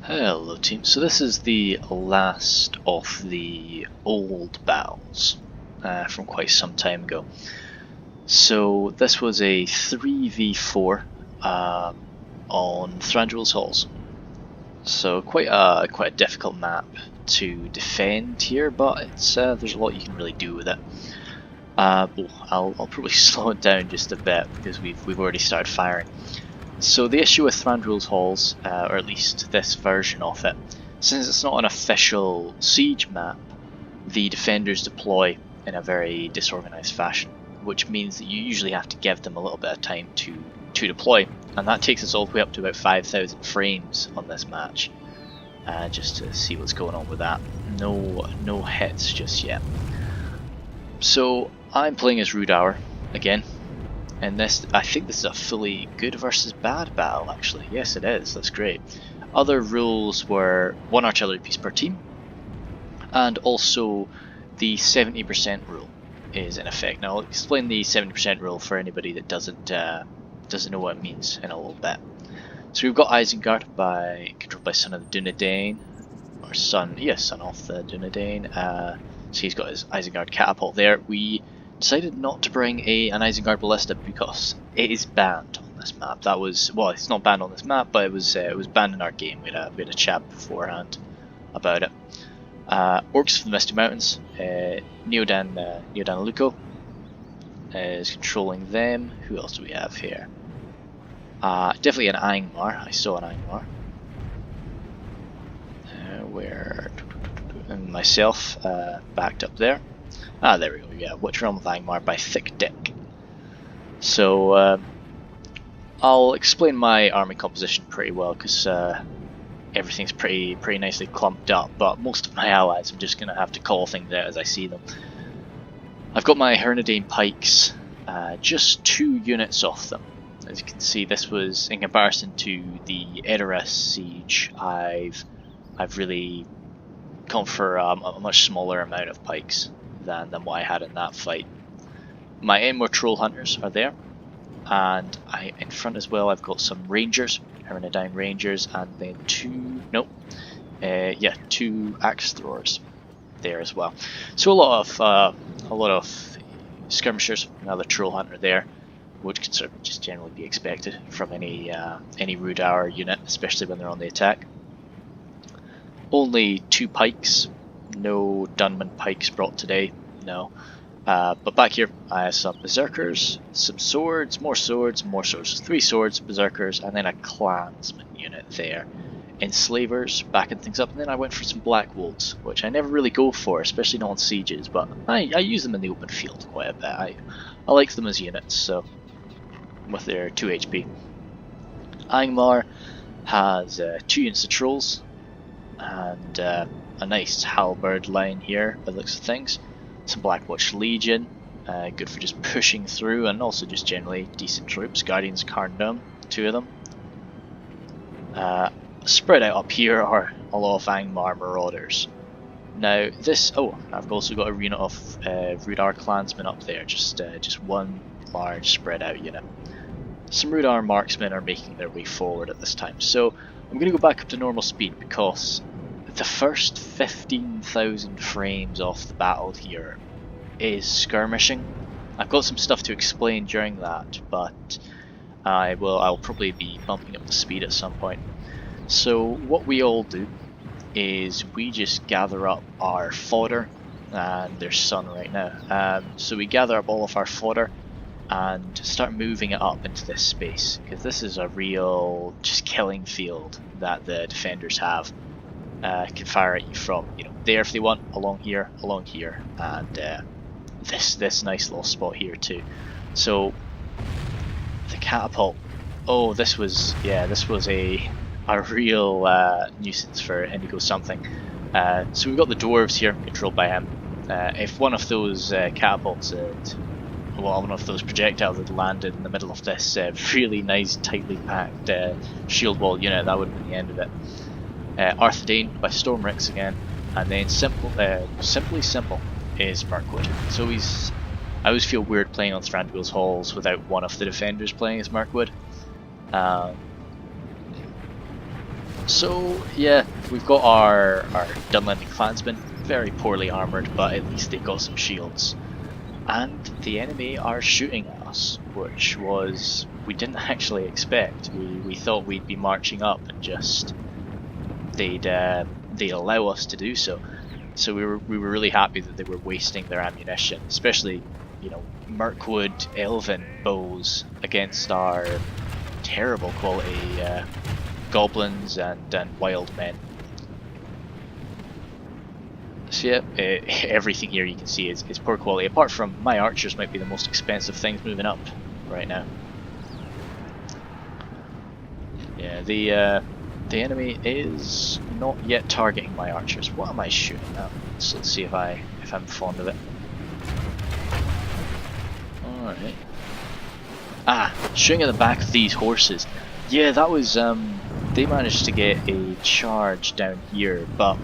Hello team, so this is the last of the old battles from quite some time ago. So this was a 3v4 on Thranduil's Halls. So quite a difficult map to defend here, but it's there's a lot you can really do with it. I'll probably slow it down just a bit because we've already started firing. So the issue with Thranduil's Halls, or at least this version of it, since it's not an official siege map, the defenders deploy in a very disorganised fashion, which means that you usually have to give them a little bit of time to deploy, and that takes us all the way up to about 5,000 frames on this match, just to see what's going on with that. No hits just yet. So I'm playing as Thranduil again. And this, I think this is a fully good versus bad battle actually. Yes it is, that's great. Other rules were 1 artillery piece per team, and also the 70% rule is in effect. Now I'll explain the 70% rule for anybody that doesn't know what it means in a little bit. So we've got Isengard controlled by Son of the Dunedain, or son of the Dunedain. So he's got his Isengard catapult there. We decided not to bring an Isengard ballista because it is banned on this map. That was, well, it's not banned on this map, but it was banned in our game. We had a chat beforehand about it. Orcs from the Misty Mountains, Neodan Luco is controlling them. Who else do we have here? Definitely an Angmar. I saw an Angmar. And myself backed up there. There we go, yeah, Witch Realm of Angmar by Thick Dick. So, I'll explain my army composition pretty well, because everything's pretty nicely clumped up, but most of my allies I'm just going to have to call things out as I see them. I've got my Hernadane pikes, just 2 units off them. As you can see, this was, in comparison to the Edoras siege, I've really gone for a much smaller amount of pikes than what I had in that fight. My Enmore Troll Hunters are there, and in front as well I've got some Rangers, Hernadine Rangers, and then 2 Axe Throwers there as well. So a lot of skirmishers, another Troll Hunter there, which can sort of just generally be expected from any Thranduil unit, especially when they're on the attack. Only 2 pikes. No Dunman pikes brought today, no. But back here I have some berserkers, some swords, more swords, 3 swords, berserkers, and then a clansman unit there. Enslavers, backing things up, and then I went for some black wolves, which I never really go for, especially not on sieges, but I use them in the open field quite a bit. I like them as units, so with their 2 HP. Angmar has 2 units of trolls, and a nice halberd line here by the looks of things. Some Blackwatch Legion, good for just pushing through, and also just generally decent troops. Guardians Carndom, 2 of them. Spread out up here are a lot of Angmar Marauders. Now this, I've also got a unit of Thranduil Clansmen up there, just one large spread out unit. Some Thranduil Marksmen are making their way forward at this time, so I'm going to go back up to normal speed because the first 15,000 frames off the battle here is skirmishing. I've got some stuff to explain during that, but I'll probably be bumping up the speed at some point. So what we all do is we just gather up our fodder, and there's sun right now. So we gather up all of our fodder and start moving it up into this space, because this is a real just killing field that the defenders have. Can fire at you from there if they want, along here, and this nice little spot here too. So the catapult, this was a real nuisance for Indigo something. So we've got the dwarves here controlled by him. If one of those catapults one of those projectiles had landed in the middle of this really nice tightly packed shield wall unit, that would have been the end of it. Arthedain by Stormrix again, and then Simply Simple is Mirkwood. So I always feel weird playing on Thranduil's Halls without one of the defenders playing as Mirkwood. So yeah, we've got our Dunlanding clansmen, very poorly armoured, but at least they've got some shields. And the enemy are shooting at us, which was we didn't actually expect. We thought we'd be marching up and just they'd allow us to do so. So we were really happy that they were wasting their ammunition, especially, you know, Mirkwood Elven bows against our terrible quality goblins and wild men. So yeah, everything here you can see is poor quality, apart from my archers might be the most expensive things moving up right now. Yeah, the enemy is not yet targeting my archers. What am I shooting at? So let's see if I'm fond of it. Alright. Ah, shooting at the back of these horses. Yeah, that was they managed to get a charge down here, but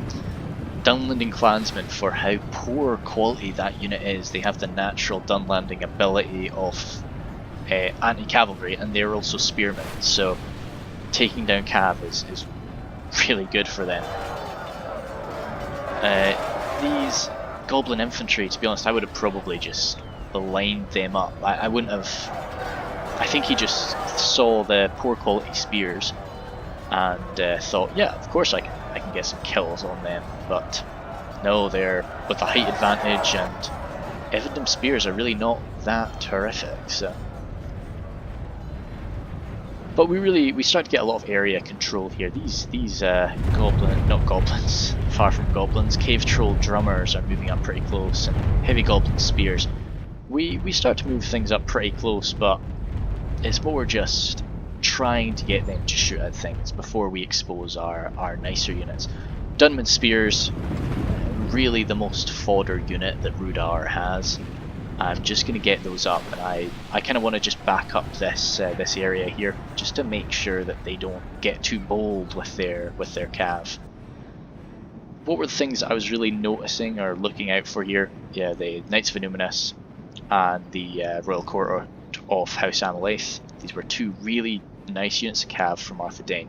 Dunlanding clansmen, for how poor quality that unit is, they have the natural Dunlanding ability of anti-cavalry, and they're also spearmen, so taking down cav is really good for them. These goblin infantry, to be honest, I would have probably just lined them up. I wouldn't have... I think he just saw the poor quality spears and thought, yeah, of course I can get some kills on them, but no, they're with a height advantage, and Evendom spears are really not that horrific. So, but we start to get a lot of area control here. These not goblins, far from goblins, cave troll drummers are moving up pretty close, and heavy goblin spears. We start to move things up pretty close, but it's more just trying to get them to shoot at things before we expose our nicer units. Dunman spears, really the most fodder unit that Rudar has. I'm just going to get those up, and I kind of want to just back up this area here, just to make sure that they don't get too bold with their cav. What were the things I was really noticing or looking out for here? Yeah, the Knights of Illuminus and the Royal Court of House Amalaith. These were two really nice units of cav from Arthedain.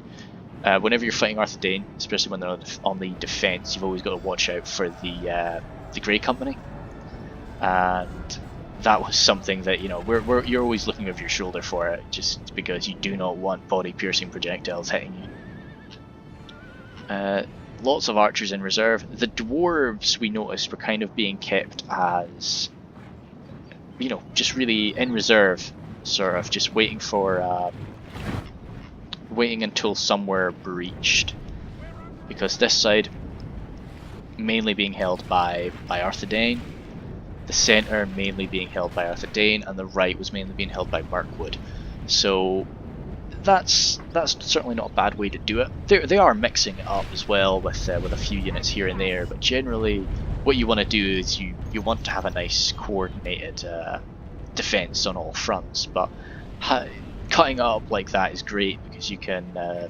Whenever you're fighting Arthedain, especially when they're on the defense, you've always got to watch out for the Grey Company, and that was something that, you know, you're always looking over your shoulder for it, just because you do not want body-piercing projectiles hitting you. Lots of archers in reserve. The dwarves, we noticed, were kind of being kept as, you know, just really in reserve, sort of just waiting for waiting until somewhere breached, because this side mainly being held by Arthedain, the centre mainly being held by Arthedain, and the right was mainly being held by Mirkwood. So that's certainly not a bad way to do it. They are mixing it up as well with a few units here and there, but generally what you want to do is you want to have a nice coordinated defence on all fronts, but cutting up like that is great, because you can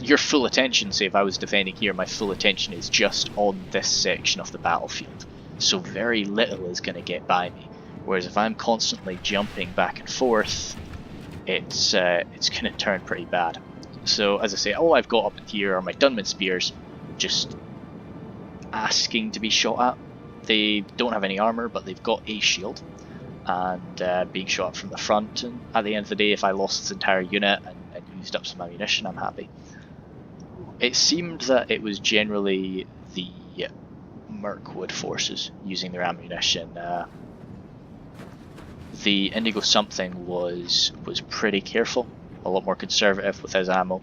your full attention, say if I was defending here, my full attention is just on this section of the battlefield, so very little is going to get by me, whereas if I'm constantly jumping back and forth, it's going to turn pretty bad. So as I say, all I've got up in here are my Dunman spears, just asking to be shot at. They don't have any armour, but they've got a shield, and being shot from the front, and at the end of the day, if I lost this entire unit and used up some ammunition, I'm happy. It seemed that it was generally the Mirkwood forces using their ammunition. The Indigo something was pretty careful, a lot more conservative with his ammo,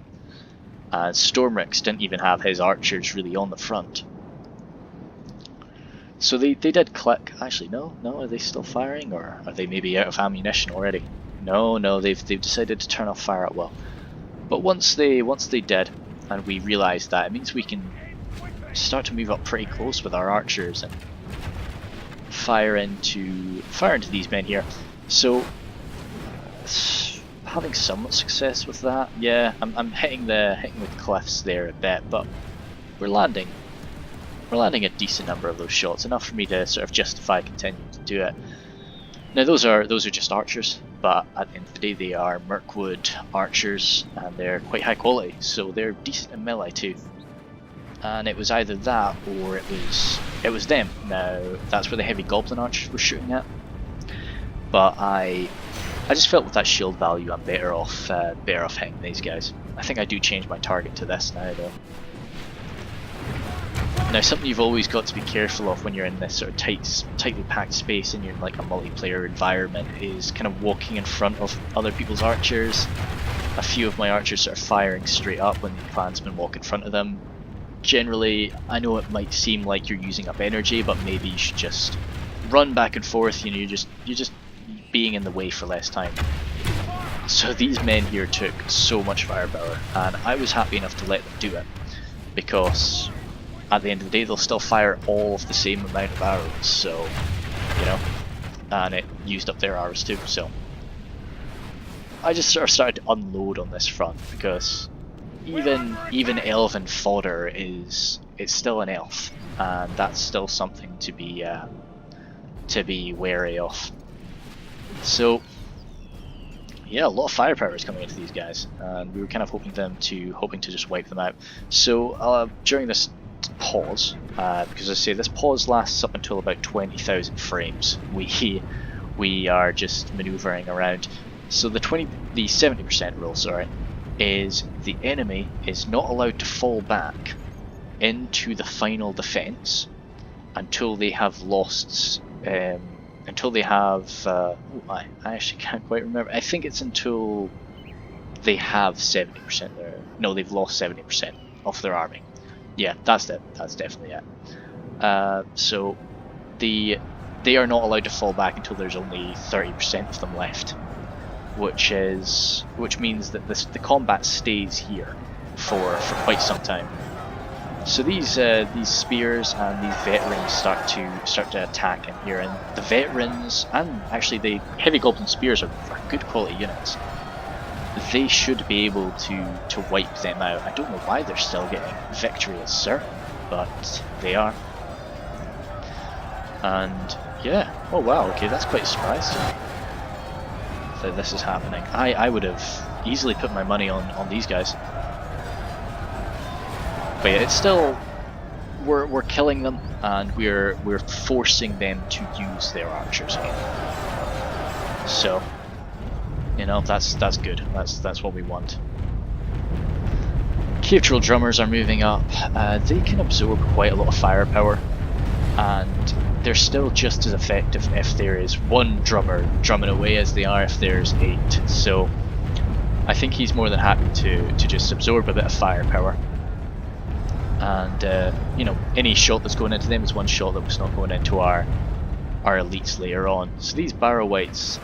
and Stormrix didn't even have his archers really on the front. So they did click. Actually, no, are they still firing, or are they maybe out of ammunition already? No, they've decided to turn off fire at will. But once they did, and we realised that, it means we can start to move up pretty close with our archers and fire into these men here. So having somewhat success with that. Yeah, I'm hitting the cliffs there a bit, but we're landing a decent number of those shots, enough for me to sort of justify continuing to do it. Now those are just archers. but at the end of the day they are Mirkwood archers and they're quite high quality, so they're decent in melee too. And it was either that or it was them. Now that's where the heavy goblin archers were shooting at, but I just felt with that shield value I'm better off hitting these guys. I think I do change my target to this now though. Now something you've always got to be careful of when you're in this sort of tightly packed space and you're in like a multiplayer environment is kind of walking in front of other people's archers. A few of my archers sort of firing straight up when the clansmen walk in front of them. Generally, I know it might seem like you're using up energy, but maybe you should just run back and forth. You know, you're just being in the way for less time. So these men here took so much firepower, and I was happy enough to let them do it because at the end of the day they'll still fire all of the same amount of arrows, so you know, and it used up their arrows too. So I just sort of started to unload on this front because even elven fodder it's still an elf, and that's still something to be wary of. So yeah, a lot of firepower is coming into these guys, and we were kind of hoping to just wipe them out. So during this pause, because I say this pause lasts up until about 20,000 frames, we are just maneuvering around. So the 70% rule, sorry, is the enemy is not allowed to fall back into the final defense until they have lost. Until they have, I actually can't quite remember. I think it's until they have 70% there. No, they've lost 70% of their army. Yeah, that's it. That's definitely it. So they are not allowed to fall back until there's only 30% of them left, which means that the combat stays here for quite some time. So these spears and these veterans start to attack in here, and the veterans and actually the heavy goblin spears are good quality units. They should be able to wipe them out. I don't know why they're still getting victory as certain, but they are. And yeah, oh wow, okay, that's quite a surprise to me that this is happening. I would have easily put my money on these guys. But yeah, it's still, we're killing them, and we're forcing them to use their archers again. So, you know, that's good. That's what we want. Cave Troll drummers are moving up. They can absorb quite a lot of firepower, and they're still just as effective if there is one drummer drumming away as they are if there's 8. So I think he's more than happy to just absorb a bit of firepower. And you know, any shot that's going into them is one shot that was not going into our elites later on. So these Barrow Whites,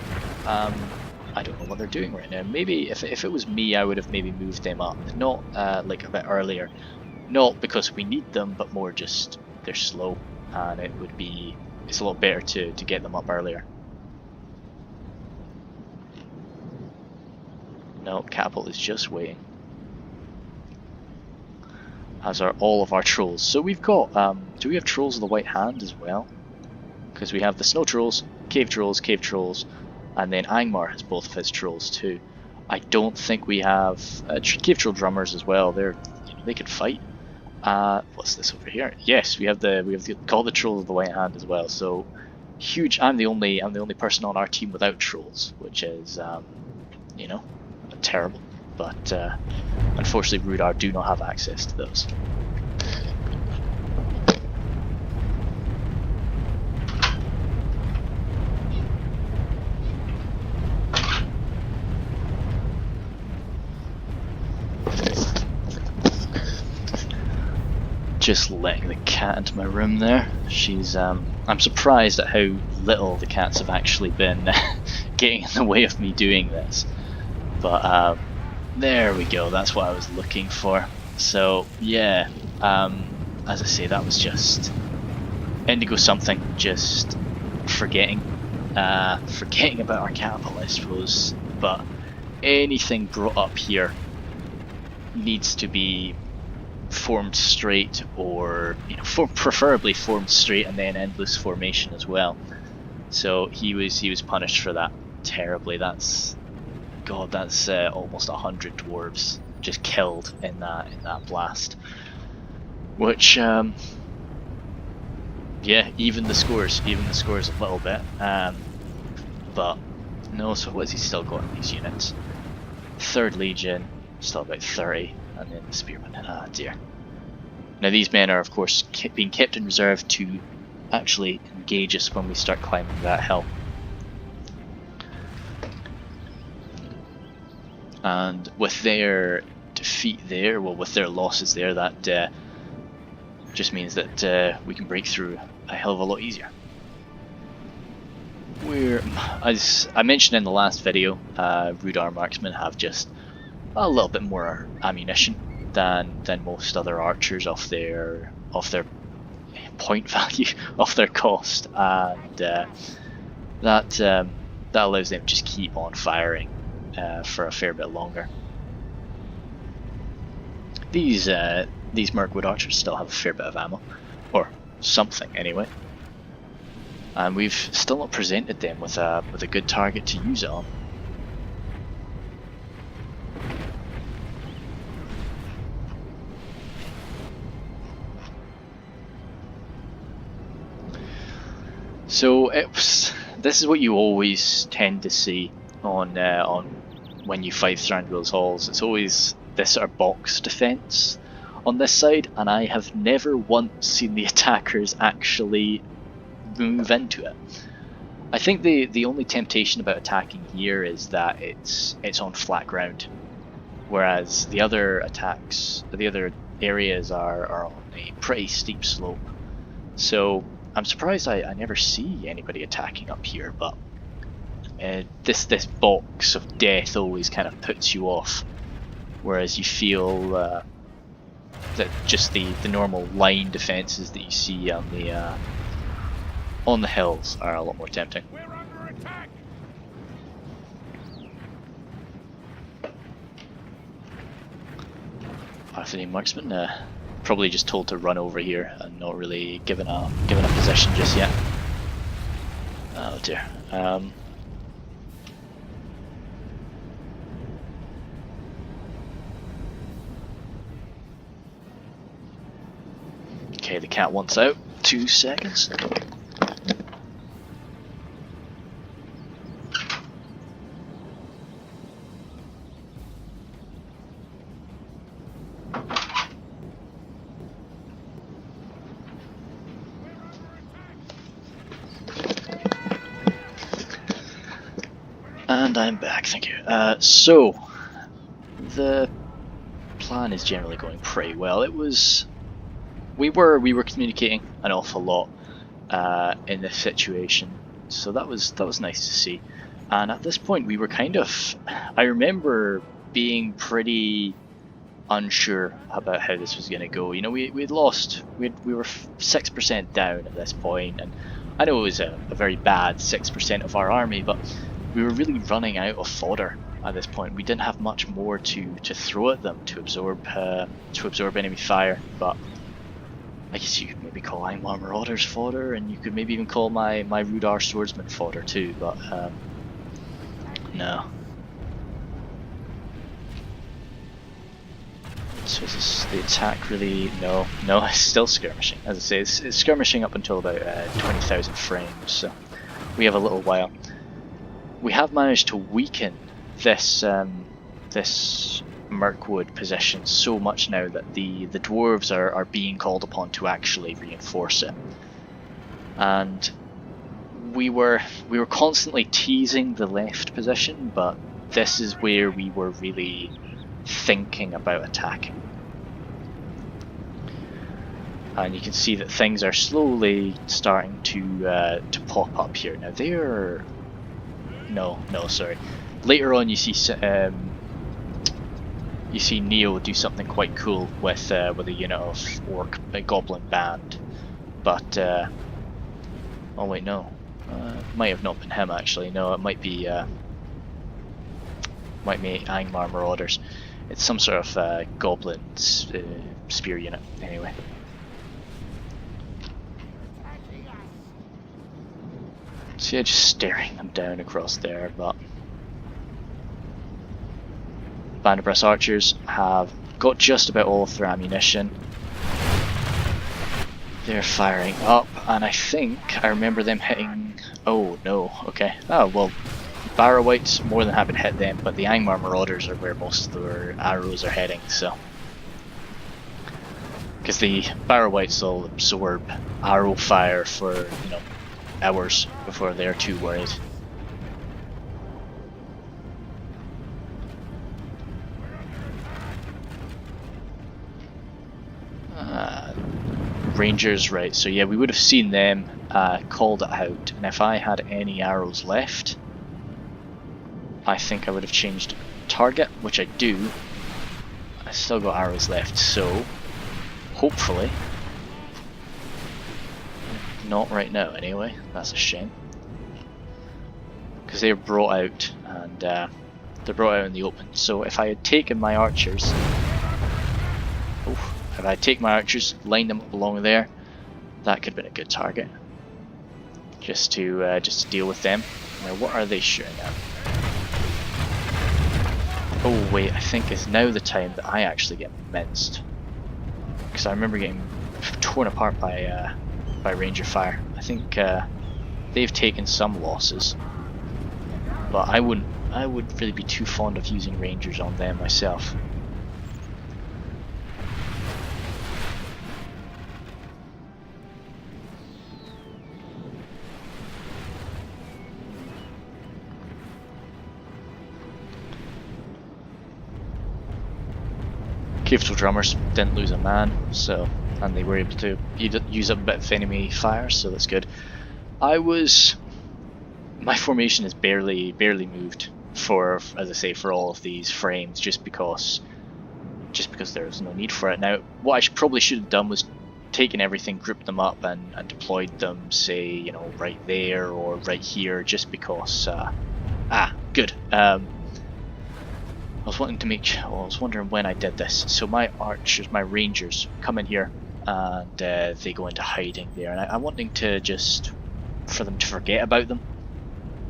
I don't know what they're doing right now. Maybe if it was me, I would have maybe moved them up, not like a bit earlier, not because we need them, but more just they're slow, and it's a lot better to get them up earlier. No, Catapult is just waiting, as are all of our trolls. So we've got, do we have trolls of the White Hand as well? Because we have the snow trolls, cave trolls, and then Angmar has both of his trolls too. I don't think we have cave troll drummers as well. They could fight. What's this over here? Yes, we have got the trolls of the White Hand as well. So huge. I'm the only person on our team without trolls, which is you know, terrible. But unfortunately Rudar do not have access to those. Just letting the cat into my room there. She's I'm surprised at how little the cats have actually been getting in the way of me doing this. But there we go, that's what I was looking for. So yeah, as I say, that was just Indigo something, just forgetting about our catapult, I suppose. But anything brought up here needs to be formed straight, or you know, preferably formed straight and then endless formation as well. So he was punished for that. terribly. That's almost 100 dwarves just killed in that blast. Which yeah, even the scores a little bit. But no, so what has he still got in these units? 3rd Legion, still about 30, and then the Spearmen. Ah dear. Now these men are of course being kept in reserve to actually engage us when we start climbing that hill. And with their defeat there, well, with their losses there, that just means that we can break through a hell of a lot easier. As I mentioned in the last video, Rudar marksmen have just a little bit more ammunition than most other archers off their point value, off their cost, and that allows them to just keep on firing for a fair bit longer. These Mirkwood archers still have a fair bit of ammo, or something anyway, and we've still not presented them with a good target to use it on. So this is what you always tend to see on when you fight Thranduil's halls. It's always this sort of box defense on this side, and I have never once seen the attackers actually move into it. I think the only temptation about attacking here is that it's on flat ground, whereas the other areas are on a pretty steep slope. So I'm surprised I never see anybody attacking up here, but this box of death always kind of puts you off, whereas you feel that just the normal line defenses that you see on the hills are a lot more tempting. We're under attack. Arthurian marksman, probably just told to run over here and not really given a position just yet. Oh dear. Okay, the cat wants out. 2 seconds. And I'm back, thank you. So, the plan is generally going pretty well. We were communicating an awful lot in this situation, so that was nice to see. And at this point, we were I remember being pretty unsure about how this was going to go. You know, we were 6% down at this point, and I know it was a very bad 6% of our army, but we were really running out of fodder at this point. We didn't have much more to throw at them to absorb enemy fire. But I guess you could maybe call Angmar Marauders fodder, and you could maybe even call my Rudar Swordsman fodder too. But no. So is this the attack really? No, it's still skirmishing. As I say, it's skirmishing up until about 20,000 frames, so we have a little while. We have managed to weaken this Mirkwood position so much now that the dwarves are being called upon to actually reinforce it. And we were constantly teasing the left position, but this is where we were really thinking about attacking. And you can see that things are slowly starting to pop up here. Now they're sorry. Later on, you see Neo do something quite cool with a unit of a goblin band, but oh wait, no, might have not been him actually. No, it might be Angmar Marauders. It's some sort of goblin spear unit. Anyway. So yeah, just staring them down across there, but Vanderbrust archers have got just about all of their ammunition. They're firing up, and I think I remember them hitting... Oh no, okay. Oh well, Barrow Whites, more than happy to hit them, but the Angmar Marauders are where most of their arrows are heading, so... Because the Barrow Whites will absorb arrow fire for, you know, hours before they're too worried. Rangers, right, so yeah, we would have seen them, called it out, and if I had any arrows left, I think I would have changed target, which I do. I still got arrows left, so hopefully, not right now anyway, that's a shame, because they're brought out, and they're brought out in the open, so if I had taken my archers, if I take my archers, line them up along there, that could have been a good target. Just to deal with them. Now, what are they shooting at? Oh wait, I think it's now the time that I actually get minced, because I remember getting torn apart by ranger fire. I think they've taken some losses, but I wouldn't really be too fond of using rangers on them myself. Capital Drummers didn't lose a man, so, and they were able to use up a bit of enemy fire, so that's good. My formation is barely moved for, as I say, for all of these frames, just because there's no need for it. Now, what I probably should have done was taken everything, grouped them up, and deployed them, say, you know, right there or right here, just because. Good. I was wondering when I did this. So my archers, my rangers, come in here, and they go into hiding there. And I'm wanting to for them to forget about them.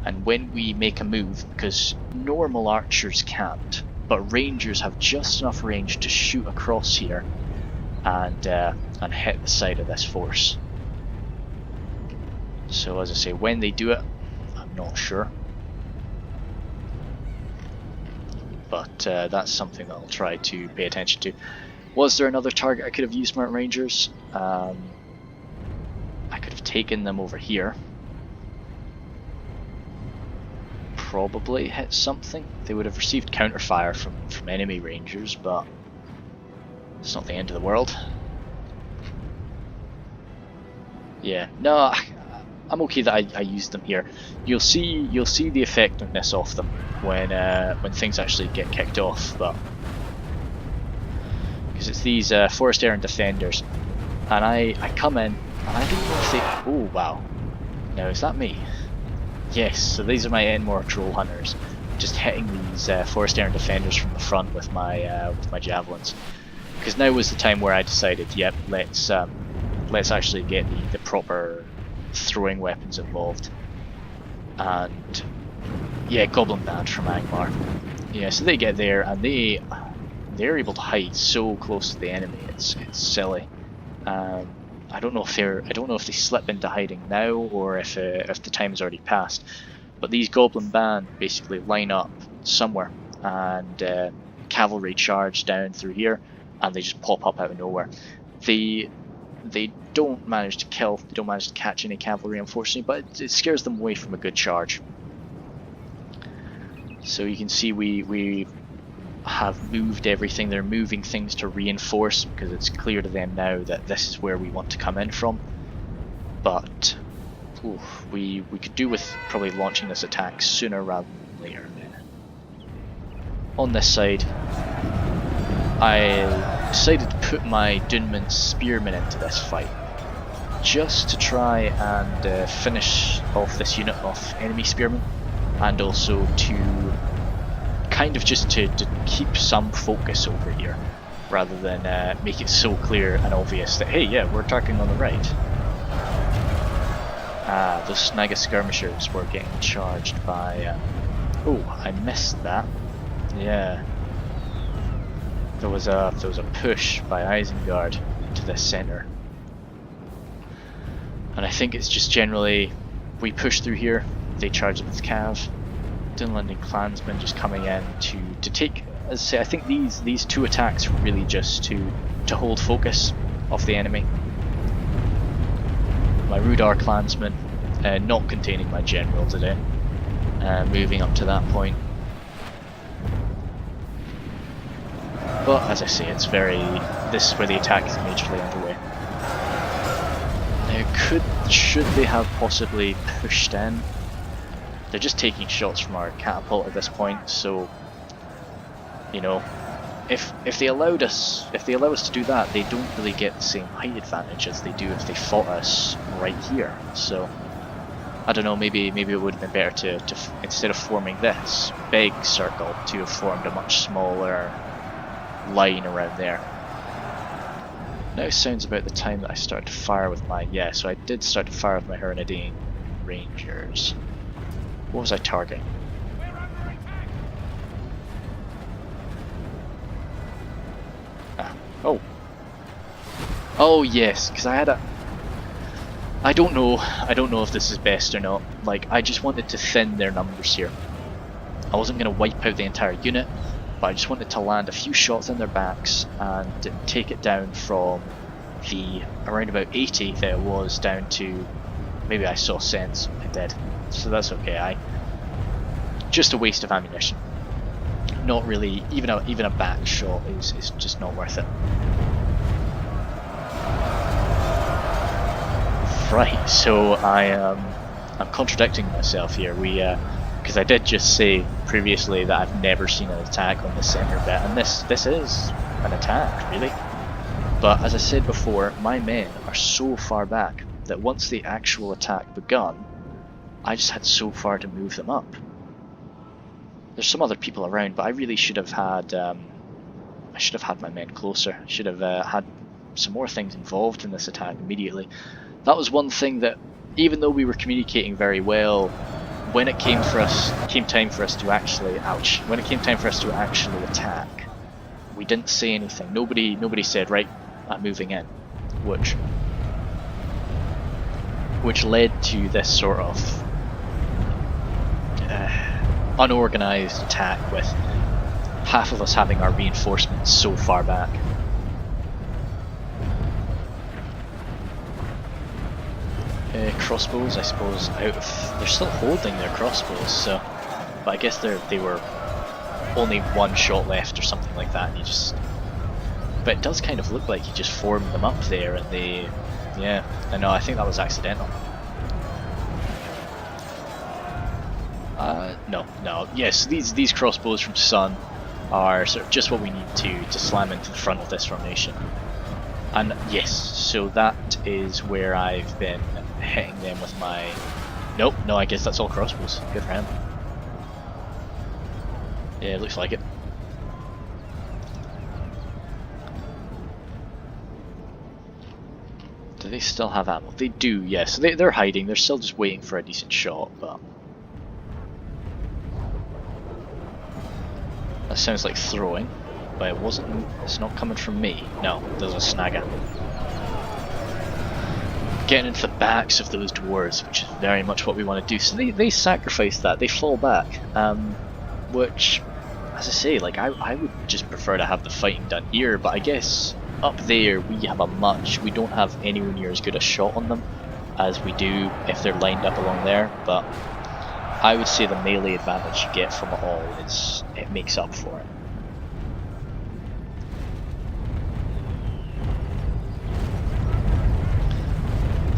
And when we make a move, because normal archers can't, but rangers have just enough range to shoot across here, and hit the side of this force. So as I say, when they do it, I'm not sure. But that's something that I'll try to pay attention to. Was there another target I could have used, Smart Rangers? I could have taken them over here. Probably hit something. They would have received counterfire from enemy Rangers, but it's not the end of the world. Yeah, no, I'm okay that I used them here. You'll see the effectiveness of them when things actually get kicked off, but because it's these Forest Aaron defenders, and I come in and I don't know if they. Oh wow! Now is that me? Yes. So these are my Enmore Troll Hunters, just hitting these Forest Aaron defenders from the front with my javelins. Because now was the time where I decided, yep, let's actually get the proper throwing weapons involved. And yeah, Goblin Band from Angmar. Yeah, so they get there and they're able to hide so close to the enemy. It's silly. I don't know if they slip into hiding now or if the time has already passed. But these Goblin Band basically line up somewhere and cavalry charge down through here, and they just pop up out of nowhere. They don't manage to kill, they don't manage to catch any cavalry, unfortunately, but it scares them away from a good charge. So you can see we have moved everything. They're moving things to reinforce, because it's clear to them now that this is where we want to come in from. But we could do with probably launching this attack sooner rather than later. On this side, I decided to put my Dunman Spearmen into this fight, just to try and finish off this unit of enemy Spearmen, and also to kind of just to keep some focus over here, rather than make it so clear and obvious that, hey, yeah, we're attacking on the right. Those Snaga skirmishers were getting charged by... oh, I missed that. Yeah. There was a push by Isengard into the centre. And I think it's just generally, we push through here, they charge with Cav. Dunlending clansmen just coming in to take, as I say, I think these two attacks were really just to hold focus of the enemy. My Rudar clansmen not containing my general today, moving up to that point. But as I say, this is where the attack is majorly underway. Now, should they have possibly pushed in? They're just taking shots from our catapult at this point, so you know, if they allow us to do that, they don't really get the same height advantage as they do if they fought us right here. So I don't know, maybe it would have been better to instead of forming this big circle, to have formed a much smaller line around there. Now sounds about the time that I started to fire with my... yeah, so I did start to fire with my Hernadine Rangers. What was I targeting? Oh. Oh yes, because I had a... I don't know if this is best or not. Like, I just wanted to thin their numbers here. I wasn't going to wipe out the entire unit, but I just wanted to land a few shots in their backs and take it down from the around about 80 that it was down to... maybe I saw sense. I did. So that's okay. Just a waste of ammunition. Not really, even a back shot is just not worth it. Right, so I'm contradicting myself here. Because I did just say previously that I've never seen an attack on the centre bit, and this is an attack, really. But as I said before, my men are so far back that once the actual attack begun, I just had so far to move them up. There's some other people around, but I really should have had my men closer. I should have had some more things involved in this attack immediately. That was one thing that, even though we were communicating very well, when it came time for us to actually attack, we didn't say anything. Nobody said, right, I'm moving in, which led to this sort of unorganized attack, with half of us having our reinforcements so far back. Crossbows, I suppose, they're still holding their crossbows, so, but I guess they were only one shot left or something like that, and but it does kind of look like you just formed them up there, and yeah, I know, I think that was accidental. No, yes, these crossbows from Sun are sort of just what we need to slam into the front of this formation. And yes, so that is where I've been hitting them with my... No, I guess that's all crossbows. Good for him. Yeah, it looks like it. Do they still have ammo? They do, yes. Yeah, so they're hiding. They're still just waiting for a decent shot, but... that sounds like throwing, but it's not coming from me. No, there's a Snaga. Getting into the backs of those dwarves, which is very much what we want to do. So they sacrifice that, they fall back, which, as I say, like I would just prefer to have the fighting done here, but I guess up there we don't have anywhere near as good a shot on them as we do if they're lined up along there, but I would say the melee advantage you get from it all it makes up for it.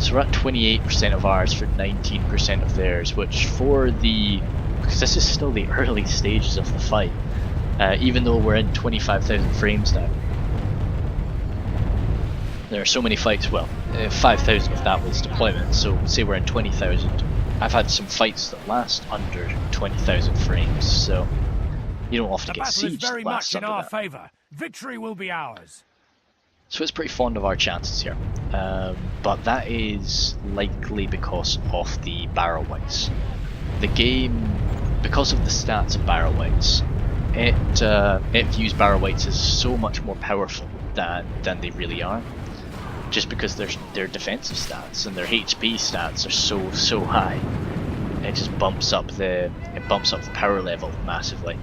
So we're at 28% of ours for 19% of theirs, which because this is still the early stages of the fight, even though we're in 25,000 frames now. There are so many fights, well, 5,000 if that was deployment, so say we're in 20,000. I've had some fights that last under 20,000 frames, so you don't often get siege that lasts under that. The battle is very much in our favour. Victory will be ours. So it's pretty fond of our chances here, but that is likely because of the barrel weights. The game, because of the stats of barrel weights, it views barrel weights as so much more powerful than they really are, just because their defensive stats and their HP stats are so high. It just bumps up the power level massively.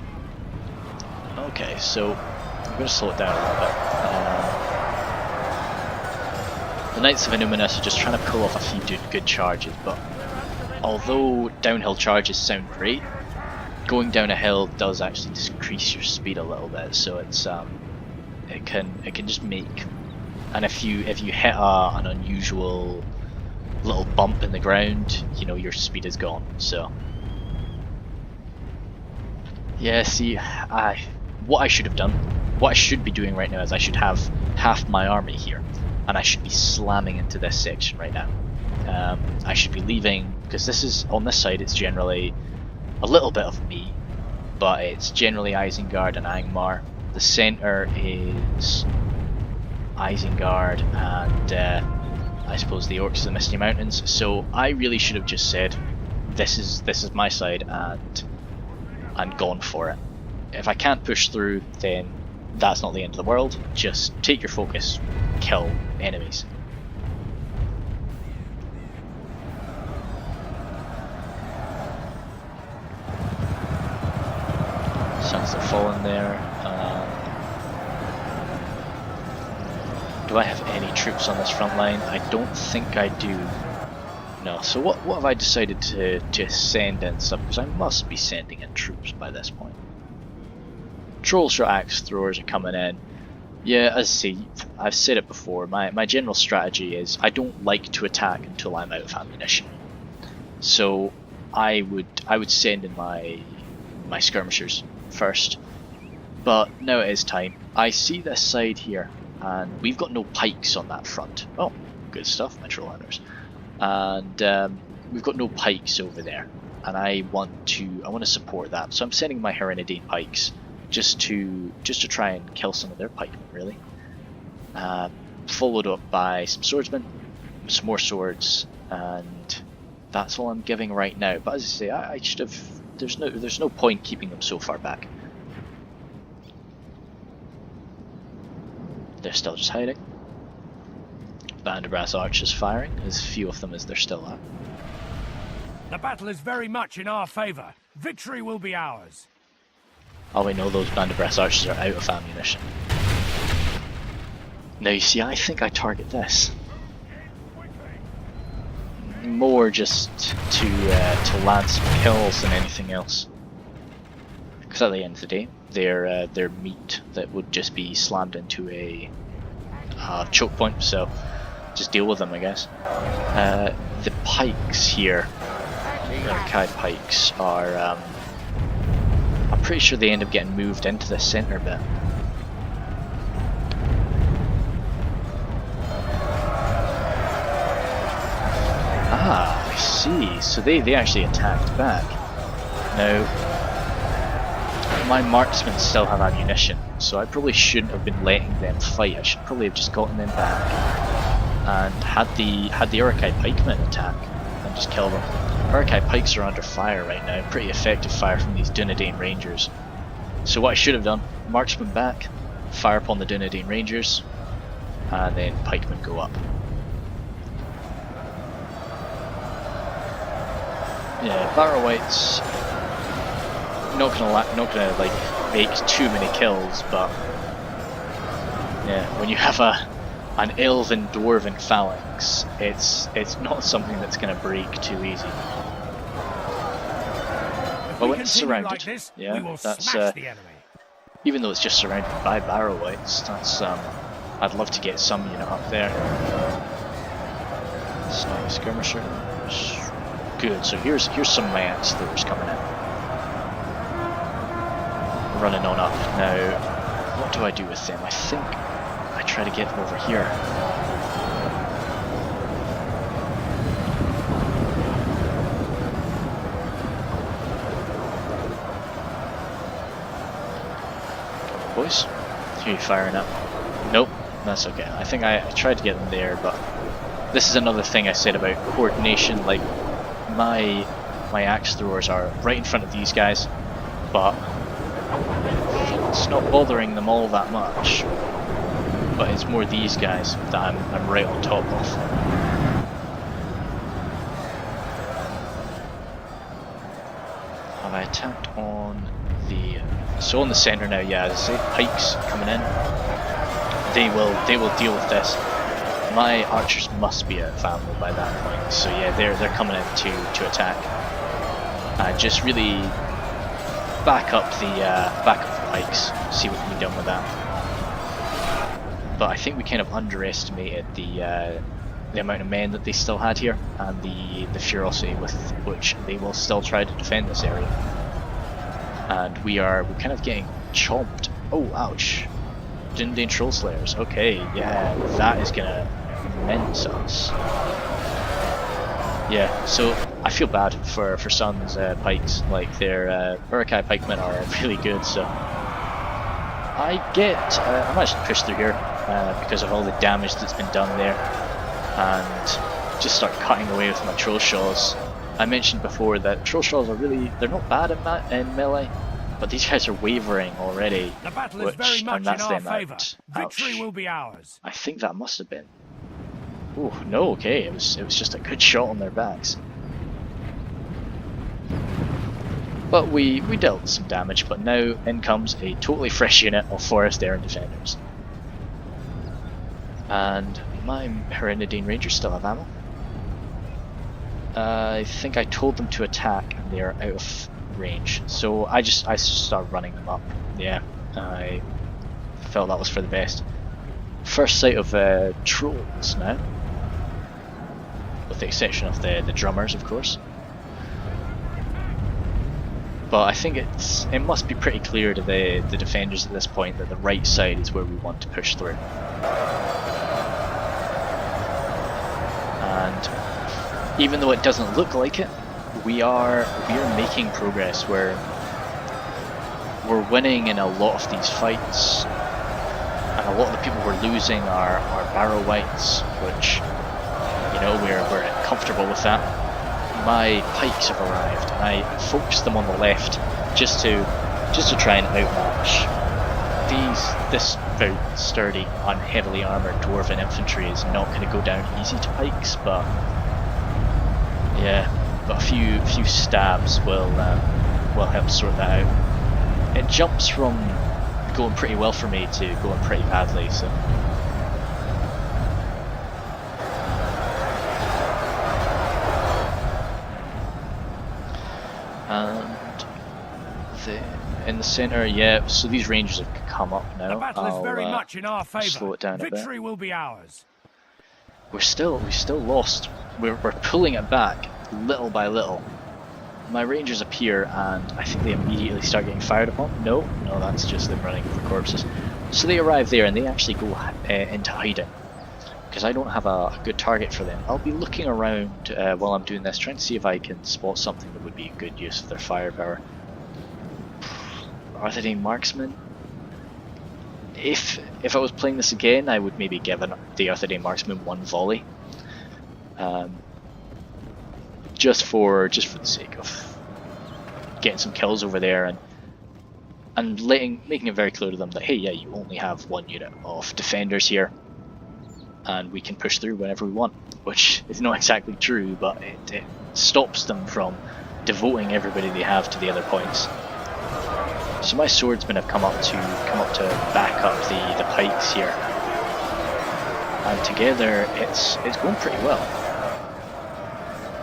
Okay, so I'm going to slow it down a little bit. The Knights of Innuminus are just trying to pull off a few good charges, but although downhill charges sound great, going down a hill does actually decrease your speed a little bit. So it's it can just make, and if you hit an unusual little bump in the ground, you know, your speed is gone. So yeah, see, what I should have done, what I should be doing right now is I should have half my army here, and I should be slamming into this section right now. I should be leaving, because this is, on this side it's generally a little bit of me, but it's generally Isengard and Angmar. The centre is Isengard and I suppose the Orcs of the Misty Mountains. So I really should have just said, this is my side, and gone for it. If I can't push through, then that's not the end of the world. Just take your focus, kill enemies. Suns are falling there. Do I have any troops on this front line? I don't think I do. No, so what have I decided to send in stuff? Because I must be sending in troops by this point. Troll shot axe throwers are coming in. Yeah, as I say, I've said it before, my general strategy is I don't like to attack until I'm out of ammunition. So I would send in my skirmishers first. But now it is time. I see this side here, and we've got no pikes on that front. Oh, good stuff, my troll hunters. And we've got no pikes over there, and I want to support that. So I'm sending my Herenidine pikes just to try and kill some of their pikemen, really. Followed up by some swordsmen, some more swords, and that's all I'm giving right now. But as I say, I should have. There's no point keeping them so far back. They're still just hiding. Band of Brass Archers firing, as few of them as there still are. The battle is very much in our favour. Victory will be ours. Oh, we know those Band of Brass Archers are out of ammunition. Now you see, I think I target this. More just to land some kills than anything else. Because at the end of the day, they're meat that would just be slammed into a choke point, so just deal with them, I guess. The pikes here, the arcade pikes, are I'm pretty sure they end up getting moved into the centre bit. Ah, I see. So they actually attacked back. Now, my marksmen still have ammunition, so I probably shouldn't have been letting them fight. I should probably have just gotten them back and had the Uruk-hai pikemen attack and just kill them. Uruk-hai pikes are under fire right now, pretty effective fire from these Dunedain Rangers. So what I should have done, marksmen back, fire upon the Dunedain Rangers, and then pikemen go up. Yeah, barrel weights. Not gonna like make too many kills, but yeah, when you have an elven dwarven phalanx, it's not something that's gonna break too easy. Oh, it's surrounded. Like this, yeah, that's even though it's just surrounded by barrel weights, that's I'd love to get some unit up there. Sniper skirmishers. Good. So here's some of my axe throwers coming in. Running on up. Now, what do I do with them? I think I try to get them over here. Boys, who are you firing at? Nope, That's okay. I think I tried to get them there, but this is another thing I said about coordination. Like, my axe throwers are right in front of these guys, but it's not bothering them all that much. But it's more these guys that I'm right on top of. Have I attacked on the... So on the centre now, yeah, as I say, pikes coming in. They will deal with this. My archers must be at Thranduil by that point, so yeah, they're coming in to attack. Just really back up the pikes, see what can be done with that. But I think we kind of underestimated the amount of men that they still had here, and the ferocity with which they will still try to defend this area. And we're kind of getting chomped. Oh, ouch! Dindane Troll Slayers. Okay, yeah, that is gonna mince us. Yeah, so I feel bad for Sun's pikes. Like, their Urukai pikemen are really good, so I managed to push through here because of all the damage that's been done there, and just start cutting away with my troll shaws. I mentioned before that troll shaws are they're not bad in melee, but these guys are wavering already. The battle is very much in our favour. Victory Ouch. will be ours. I think that must have been. Oh no, okay, it was just a good shot on their backs. But we dealt some damage, but now in comes a totally fresh unit of Forest Air Defenders. And my Hereditane Rangers still have ammo. I think I told them to attack and they're out of range, so I started running them up. Yeah, I felt that was for the best. First sight of trolls now, with the exception of the drummers, of course. But I think it must be pretty clear to the defenders at this point that the right side is where we want to push through. And even though it doesn't look like it, we are making progress. We're winning in a lot of these fights, and a lot of the people we're losing are barrow wights, which, you know, we're comfortable with that. My pikes have arrived, and I focused them on the left just to try and outmatch this very sturdy, unheavily armoured dwarven infantry. Is not going to go down easy to pikes, but yeah, but a few stabs will help sort that out. It jumps from going pretty well for me to going pretty badly, so. And in the centre, yeah, so these rangers have come up now. The battle is very much in our favour. Slow it down a bit. Victory will be ours. We still lost. We're pulling it back little by little. My rangers appear and I think they immediately start getting fired upon. No, that's just them running for corpses. So they arrive there and they actually go into hiding, because I don't have a good target for them. I'll be looking around while I'm doing this, trying to see if I can spot something that would be a good use of their firepower. Are they marksmen? If I was playing this again, I would maybe give the Arthurdane marksman one volley, just for the sake of getting some kills over there, and making it very clear to them that, hey, yeah, you only have one unit of defenders here, and we can push through whenever we want, which is not exactly true, but it stops them from devoting everybody they have to the other points. So my swordsmen have come up to back up the pikes here, and together it's going pretty well.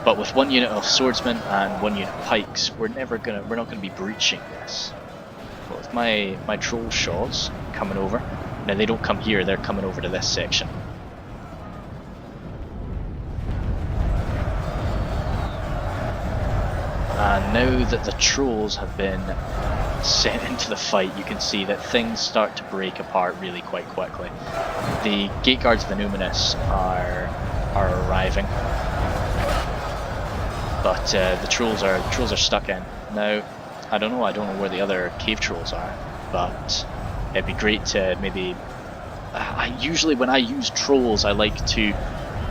But with one unit of swordsmen and one unit of pikes, we're not gonna be breaching this. But with my troll shaws coming over, now they don't come here; they're coming over to this section. And now that the trolls have been sent into the fight, you can see that things start to break apart really quite quickly. The gate guards of the Numinous are arriving, but the trolls are stuck in. Now, I don't know where the other cave trolls are, but it'd be great to maybe usually when I use trolls, I like to,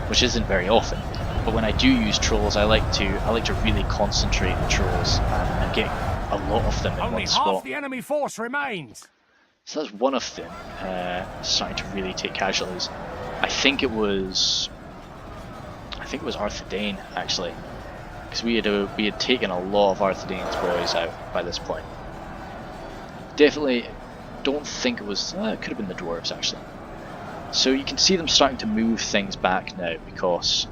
which isn't very often, but when I do use trolls, I like to really concentrate the trolls and get a lot of them in Only one spot. half the enemy force remains. So that's one of them starting to really take casualties. I think it was Arthur Dane actually, because we had taken a lot of Arthur Dane's boys out by this point. Definitely don't think it was. It could have been the dwarves actually. So you can see them starting to move things back now because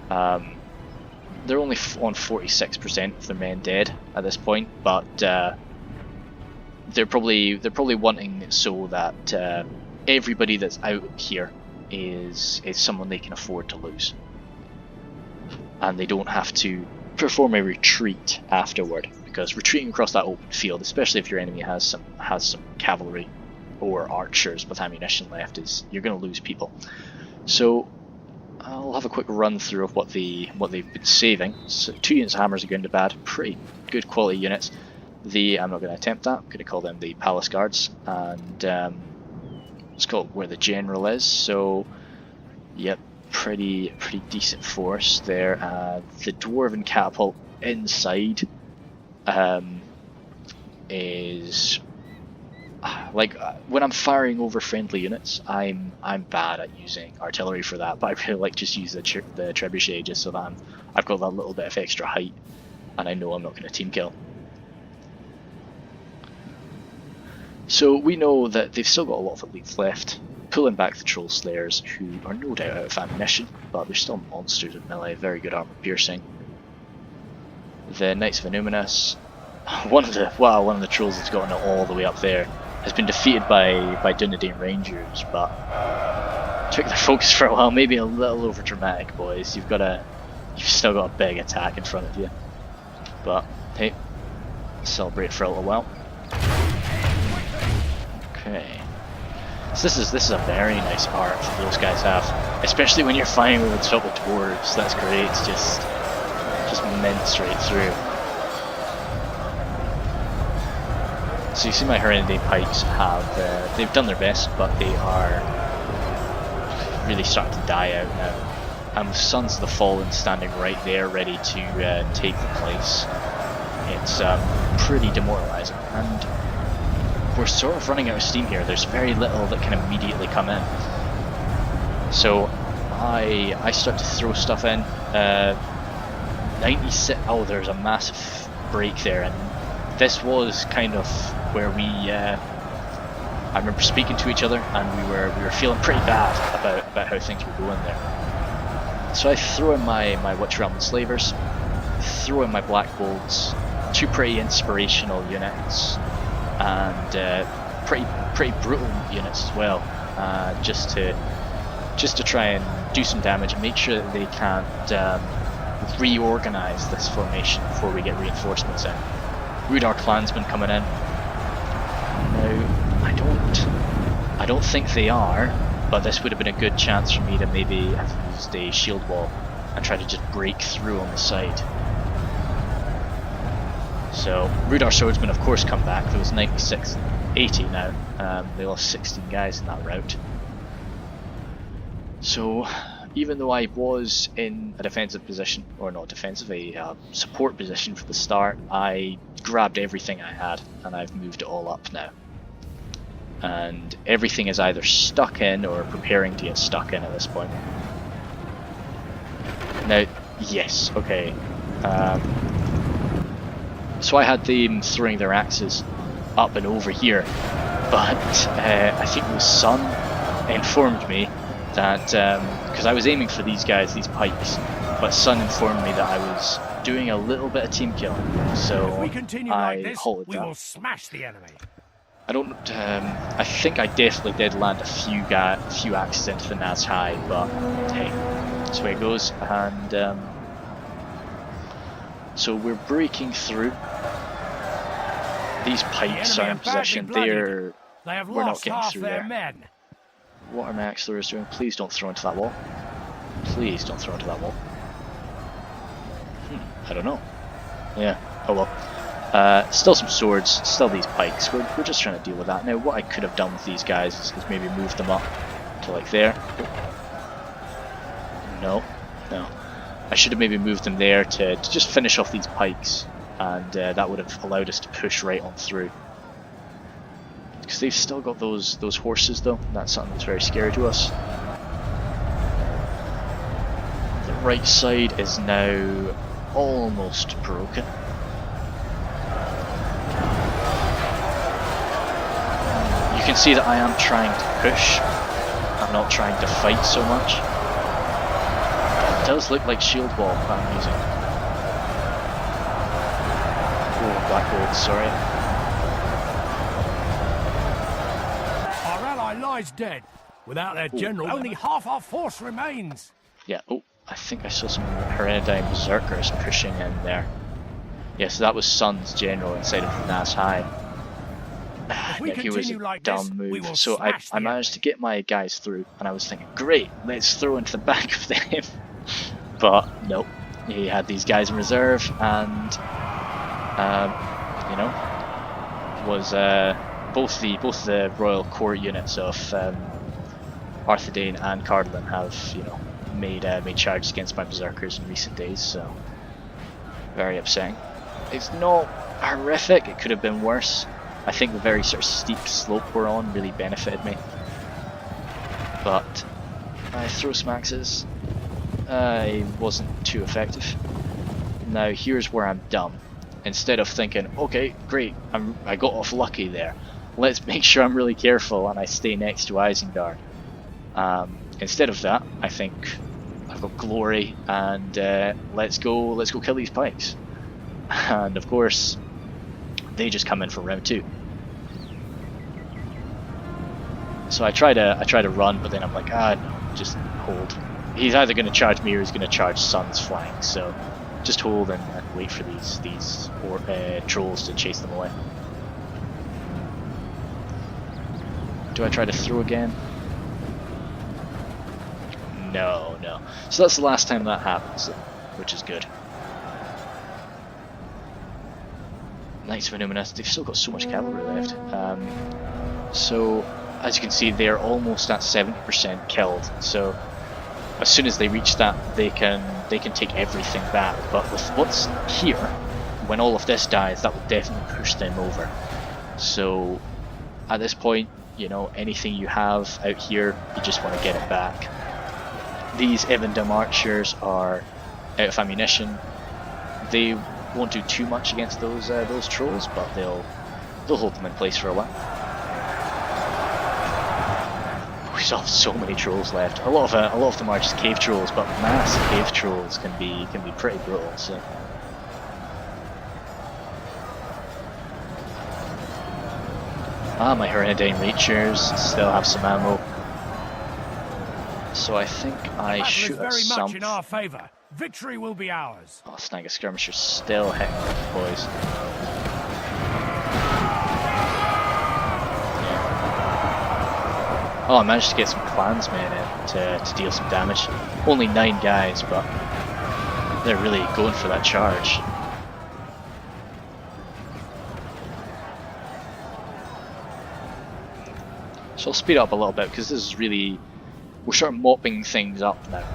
they're only on 46% of their men dead at this point, but they're probably wanting it so that everybody that's out here is someone they can afford to lose, and they don't have to perform a retreat afterward, because retreating across that open field, especially if your enemy has some cavalry or archers with ammunition left, is you're going to lose people. So I'll have a quick run through of what they've been saving. So 2 units of hammers are going to bad, pretty good quality units. I'm not going to attempt that. I'm going to call them the palace guards, and let's call it where the general is. So yep, pretty decent force there. The dwarven catapult inside is like when I'm firing over friendly units, I'm bad at using artillery for that, but I really like just use the trebuchet just so that I've got that little bit of extra height, and I know I'm not going to team kill. So we know that they've still got a lot of elites left, pulling back the troll slayers, who are no doubt out of ammunition, but they're still monsters at melee, very good armor piercing. The Knights of Innuminus, one of the trolls that's gotten it all the way up there, has been defeated by Dunedain Rangers, but took their focus for a while. Maybe a little over dramatic, boys. You've still got a big attack in front of you, but hey, celebrate for a little while. Okay, so this is a very nice arc that those guys have, especially when you're fighting over the top of dwarves. That's great. It's just mint straight through. So you see my Hereditary pikes they've done their best, but they are really starting to die out now. And with Sons of the Fallen standing right there, ready to take the place, it's pretty demoralizing. And we're sort of running out of steam here. There's very little that can immediately come in. So I start to throw stuff in. 96. Oh, there's a massive break there, and this was kind of where I remember speaking to each other, and we were feeling pretty bad about how things were going there. So I throw in my Witch Realm Enslavers, throw in my Black Bolts, 2 pretty inspirational units, and pretty brutal units as well, just to try and do some damage and make sure that they can't reorganize this formation before we get reinforcements in. Rudar clansmen coming in. Now, I don't think they are, but this would have been a good chance for me to maybe have used a shield wall and try to just break through on the side. So Rudar swordsmen of course come back. There was 96, 80 now. They lost 16 guys in that rout. So even though I was in a defensive position, or not defensive, a support position for the start, I grabbed everything I had and I've moved it all up now. And everything is either stuck in or preparing to get stuck in at this point. Now, yes, okay. So I had them throwing their axes up and over here, but I think it was Sun informed me that, because I was aiming for these guys, these pikes, but Sun informed me that I was doing a little bit of team killing, so if we continue I like this, halted we that. will smash the enemy. I think I definitely did land a few axes into the Naz High, but hey, that's the way it goes. And so we're breaking through. These pikes are in position. We're not getting through there. Men. What are my axillers doing? Please don't throw into that wall. Please don't throw into that wall. I don't know. Yeah, oh well. Still some swords, still these pikes. We're just trying to deal with that. Now, what I could have done with these guys is maybe move them up to like there. No, no. I should have maybe moved them there to just finish off these pikes, and that would have allowed us to push right on through. Because they've still got those horses though. That's something that's very scary to us. The right side is now almost broken. You can see that I am trying to push. I'm not trying to fight so much. It does look like shield wall I'm using. Oh, black gold, sorry. Our ally lies dead. Without their general, only half our force remains. Yeah, oh, I think I saw some Hereditary Berserkers pushing in there. Yeah, so that was Sun's general inside of Nas High. Yeah, he was a like dumb move. So I managed to get my guys through, and I was thinking, great, let's throw into the back of them. But nope, he had these guys in reserve, and you know, was both the royal court units of Arthedain and Cardlin have, you know, made charges against my berserkers in recent days. So very upsetting. It's not horrific. It could have been worse. I think the very sort of steep slope we're on really benefited me. But I throw some axes. It wasn't too effective. Now here's where I'm dumb. Instead of thinking, okay, great, I got off lucky there. Let's make sure I'm really careful and I stay next to Isengard. Instead of that, I think I've got glory and let's go kill these pikes. And of course, they just come in for round 2. So I try to run, but then I'm like, no, just hold. He's either going to charge me or he's going to charge Sun's flank. So just hold and wait for these trolls to chase them away. Do I try to throw again? No, no. So that's the last time that happens, which is good. Knights of Illuminus, they've still got so much cavalry left. So, as you can see, they're almost at 70% killed. So, as soon as they reach that, they can take everything back. But with what's here, when all of this dies, that will definitely push them over. So, at this point, you know, anything you have out here, you just want to get it back. These Evandom archers are out of ammunition. They won't do too much against those trolls, but they'll hold them in place for a while. We still have so many trolls left. A lot of them are just cave trolls, but mass cave trolls can be pretty brutal. So. My Hereditary Reachers still have some ammo. So I think I shoot at some. Much in our favor. Victory will be ours. Oh, Snag of Skirmishers still hitting the boys. Yeah. Oh, I managed to get some clansmen in to deal some damage. Only 9 guys, but they're really going for that charge. So I'll speed up a little bit because this is really, we're sort of mopping things up now.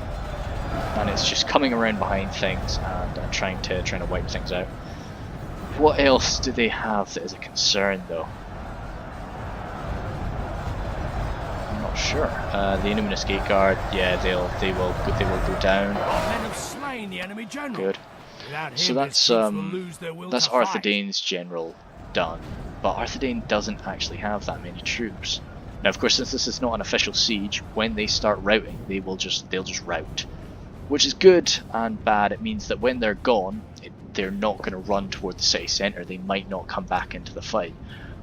And it's just coming around behind things and trying to wipe things out. What else do they have that is a concern, though? I'm not sure. The Innuminous Gate Guard, yeah, they will go down. Our men have slain the enemy general. Good. So that's Arthedain's general done, but Arthedain doesn't actually have that many troops. Now, of course, since this is not an official siege, when they start routing, they'll just rout. Which is good and bad. It means that when they're gone, they're not going to run toward the city centre. They might not come back into the fight.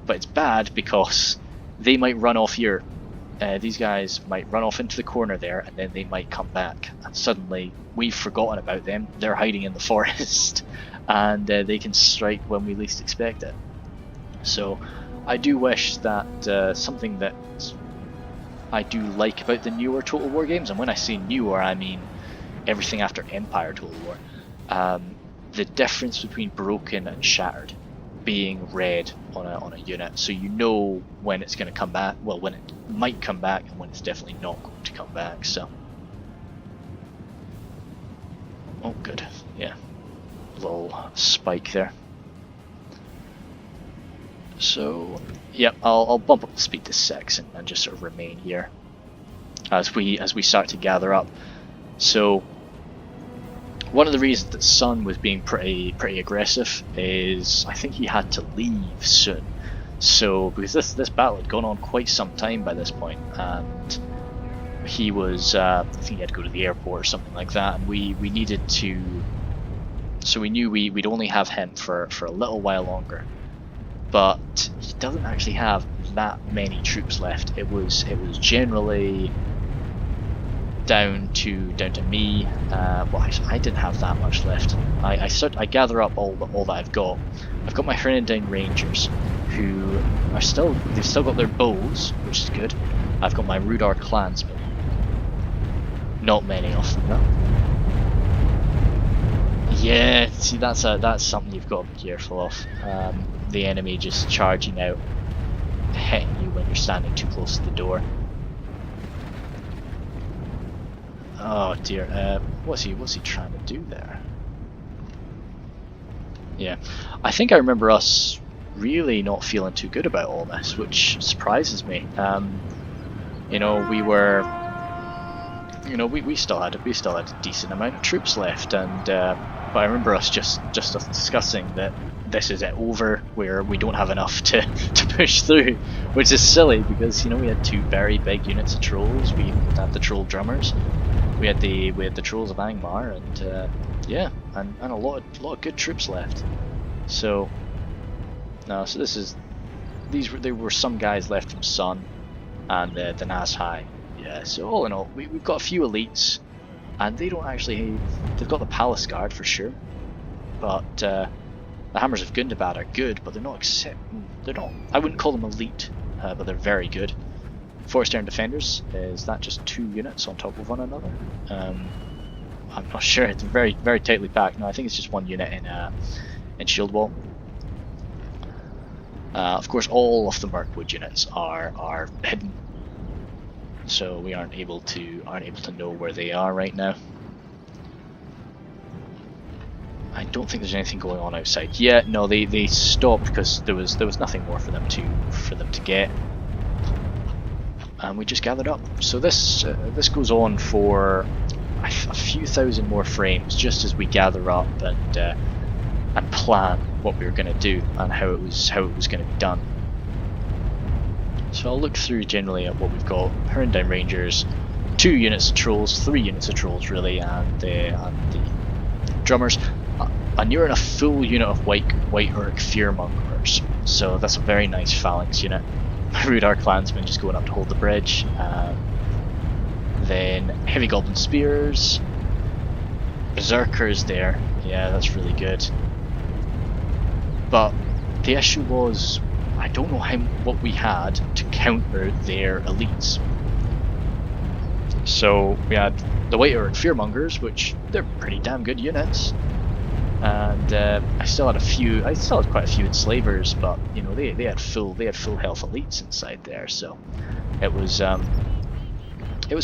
But it's bad because they might run off here. These guys might run off into the corner there, and then they might come back. And suddenly, we've forgotten about them. They're hiding in the forest, and they can strike when we least expect it. So, I do wish that something that I do like about the newer Total War games, and when I say newer, I mean everything after Empire Total War, the difference between broken and shattered. being red on a unit, so you know when it's going to come back. Well, when it might come back and when it's definitely not going to come back. So, oh, good, yeah, little spike there. So, yeah, I'll bump up the speed to 6 and just sort of remain here as we start to gather up. So, one of the reasons that Sun was being pretty aggressive is I think he had to leave soon. So, because this battle had gone on quite some time by this point, and he was I think he had to go to the airport or something like that, and we needed to. So we knew we'd only have him for a little while longer. But he doesn't actually have that many troops left. It was generally down to me. Well, I didn't have that much left. I gather up all that I've got. I've got my Thranduil Rangers, who are they've still got their bows, which is good. I've got my Rudar Clansmen. Not many of them though. Yeah, see, that's something you've got to be careful of. The enemy just charging out, hitting you when you're standing too close to the door. Oh dear, what's he trying to do there? Yeah, I think I remember us really not feeling too good about all this, which surprises me. You know, we were, you know, we still had a decent amount of troops left, and but I remember us just discussing that this is it over, where we don't have enough to push through, which is silly because, you know, we had 2 very big units of trolls. We had the troll drummers, we had the trolls of Angmar, and yeah, and a lot of good troops left. So no, so there were some guys left from Sun and the Nazhai. Yeah, so all in all, we've got a few elites, and they don't actually. They've got the Palace Guard for sure, but the Hammers of Gundabad are good, but they're not. I wouldn't call them elite, but they're very good. Forest Iron Defenders, is that just 2 units on top of one another? I'm not sure. It's very tightly packed. No, I think it's just 1 unit in Shield Wall. Of course, all of the Mirkwood units are hidden, so we aren't able to know where they are right now. I don't think there's anything going on outside. Yeah, no, they stopped because there was nothing more for them to get, and we just gathered up. So this goes on for a few thousand more frames, just as we gather up and plan what we were going to do and how it was going to be done. So I'll look through generally at what we've got. Thranduil Rangers, 2 units of trolls, 3 units of trolls really, and the drummers. A near enough full unit of White Uruk Fearmongers, so that's a very nice phalanx unit. My Rudar Clansmen just going up to hold the bridge. Then Heavy Goblin Spears, Berserkers there, yeah, that's really good. But the issue was, I don't know what we had to counter their elites. So we had the White Uruk Fearmongers, which they're pretty damn good units. And I still had quite a few enslavers, but you know, they had full health elites inside there, so it was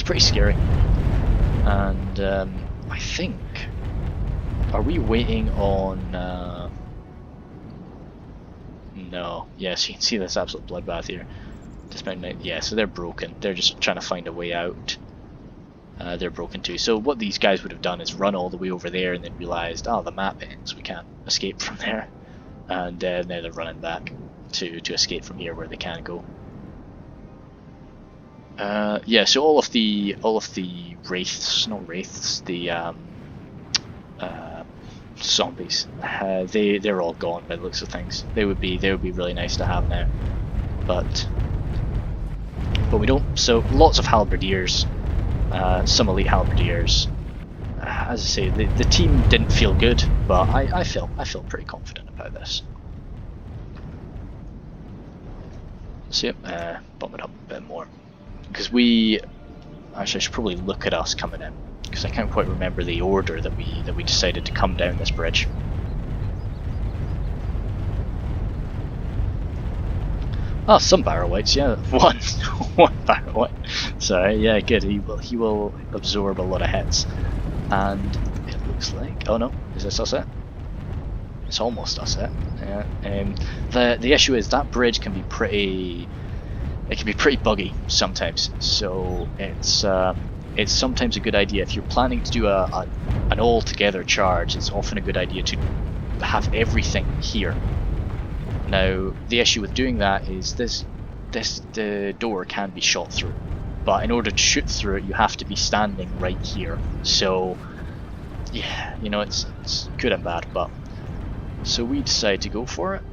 pretty scary. And I think, are we waiting on? No, yes, you can see this absolute bloodbath here. Yeah, so they're broken. They're just trying to find a way out. They're broken too. So what these guys would have done is run all the way over there and then realised, oh, the map ends, we can't escape from there. And now they're running back to escape from here where they can go. Yeah, so all of the wraiths, not wraiths, the zombies, they're all gone by the looks of things. They would be really nice to have now, but we don't. So lots of halberdiers. Some elite halberdiers. As I say, the team didn't feel good, but I feel pretty confident about this. So yep, bump it up a bit more, because I should probably look at us coming in, because I can't quite remember the order that we decided to come down this bridge. Oh, some barrow wights, yeah. One, one barrow wight. Sorry, yeah, good. He will absorb a lot of hits, and it looks like. Oh no, is this us it? It's almost us it. Yeah. The issue is that bridge can be pretty. It can be pretty buggy sometimes. So it's sometimes a good idea if you're planning to do an all together charge. It's often a good idea to have everything here. Now, the issue with doing that is the door can be shot through, but in order to shoot through it, you have to be standing right here. So, yeah, you know, it's good and bad, but so we decide to go for it,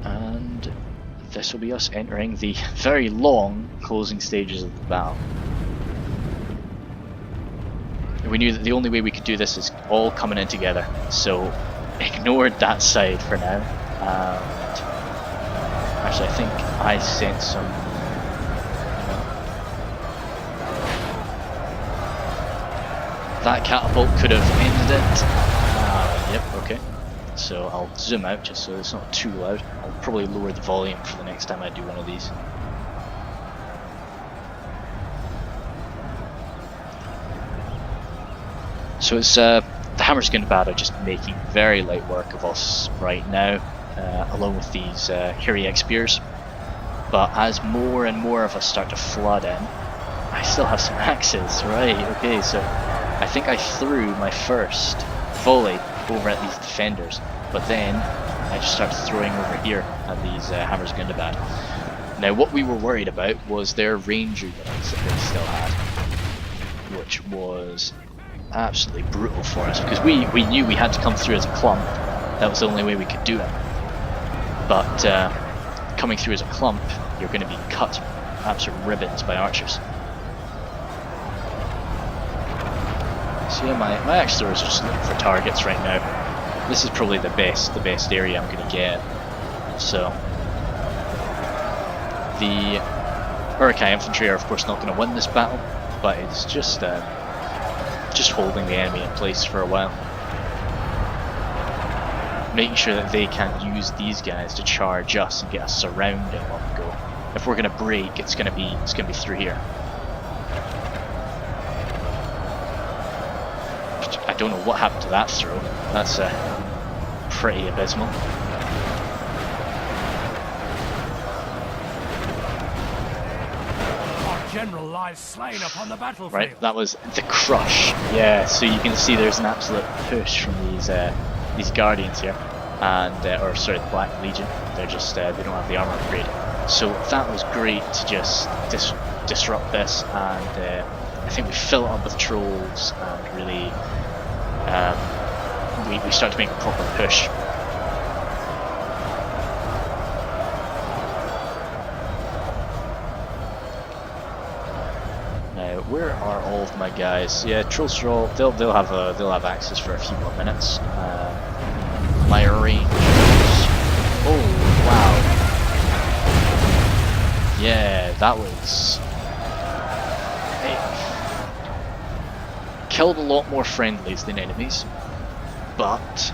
and this will be us entering the very long closing stages of the battle. We knew that the only way we could do this is all coming in together, so ignored that side for now. And actually, I think I sent some. That catapult could have ended it. Yep, okay. So I'll zoom out just so it's not too loud. I'll probably lower the volume for the next time I do one of these. So it's the Hammerskundabad are just making very light work of us right now, along with these Hyriac spears. But as more and more of us start to flood in, I still have some axes, right? Okay, so I think I threw my first volley over at these defenders, but then I just started throwing over here at these Hammerskundabad. Now, what we were worried about was their ranger units that they still had, which was absolutely brutal for us, because we knew we had to come through as a clump. That was the only way we could do it. But coming through as a clump, you're going to be cut absolute ribbons by archers. So yeah, my axe throwers are just looking for targets right now. This is probably the best area I'm going to get. So the Uruk-hai infantry are of course not going to win this battle, but it's just holding the enemy in place for a while, making sure that they can't use these guys to charge us and get us surrounded on the go. If we're going to break, it's going to be through here. I don't know what happened to that throw. That's pretty abysmal. General lies slain upon the battlefield. Right, that was the crush. Yeah, so you can see there's an absolute push from these guardians here, and or sorry, the Black Legion. They're just they don't have the armor upgrade. So that was great to just disrupt this, and I think we fill it up with trolls and really we start to make a proper push. Where are all of my guys? Yeah, trolls are all. They'll have access for a few more minutes. My rangers. Oh wow! Yeah, that was. It killed a lot more friendlies than enemies, but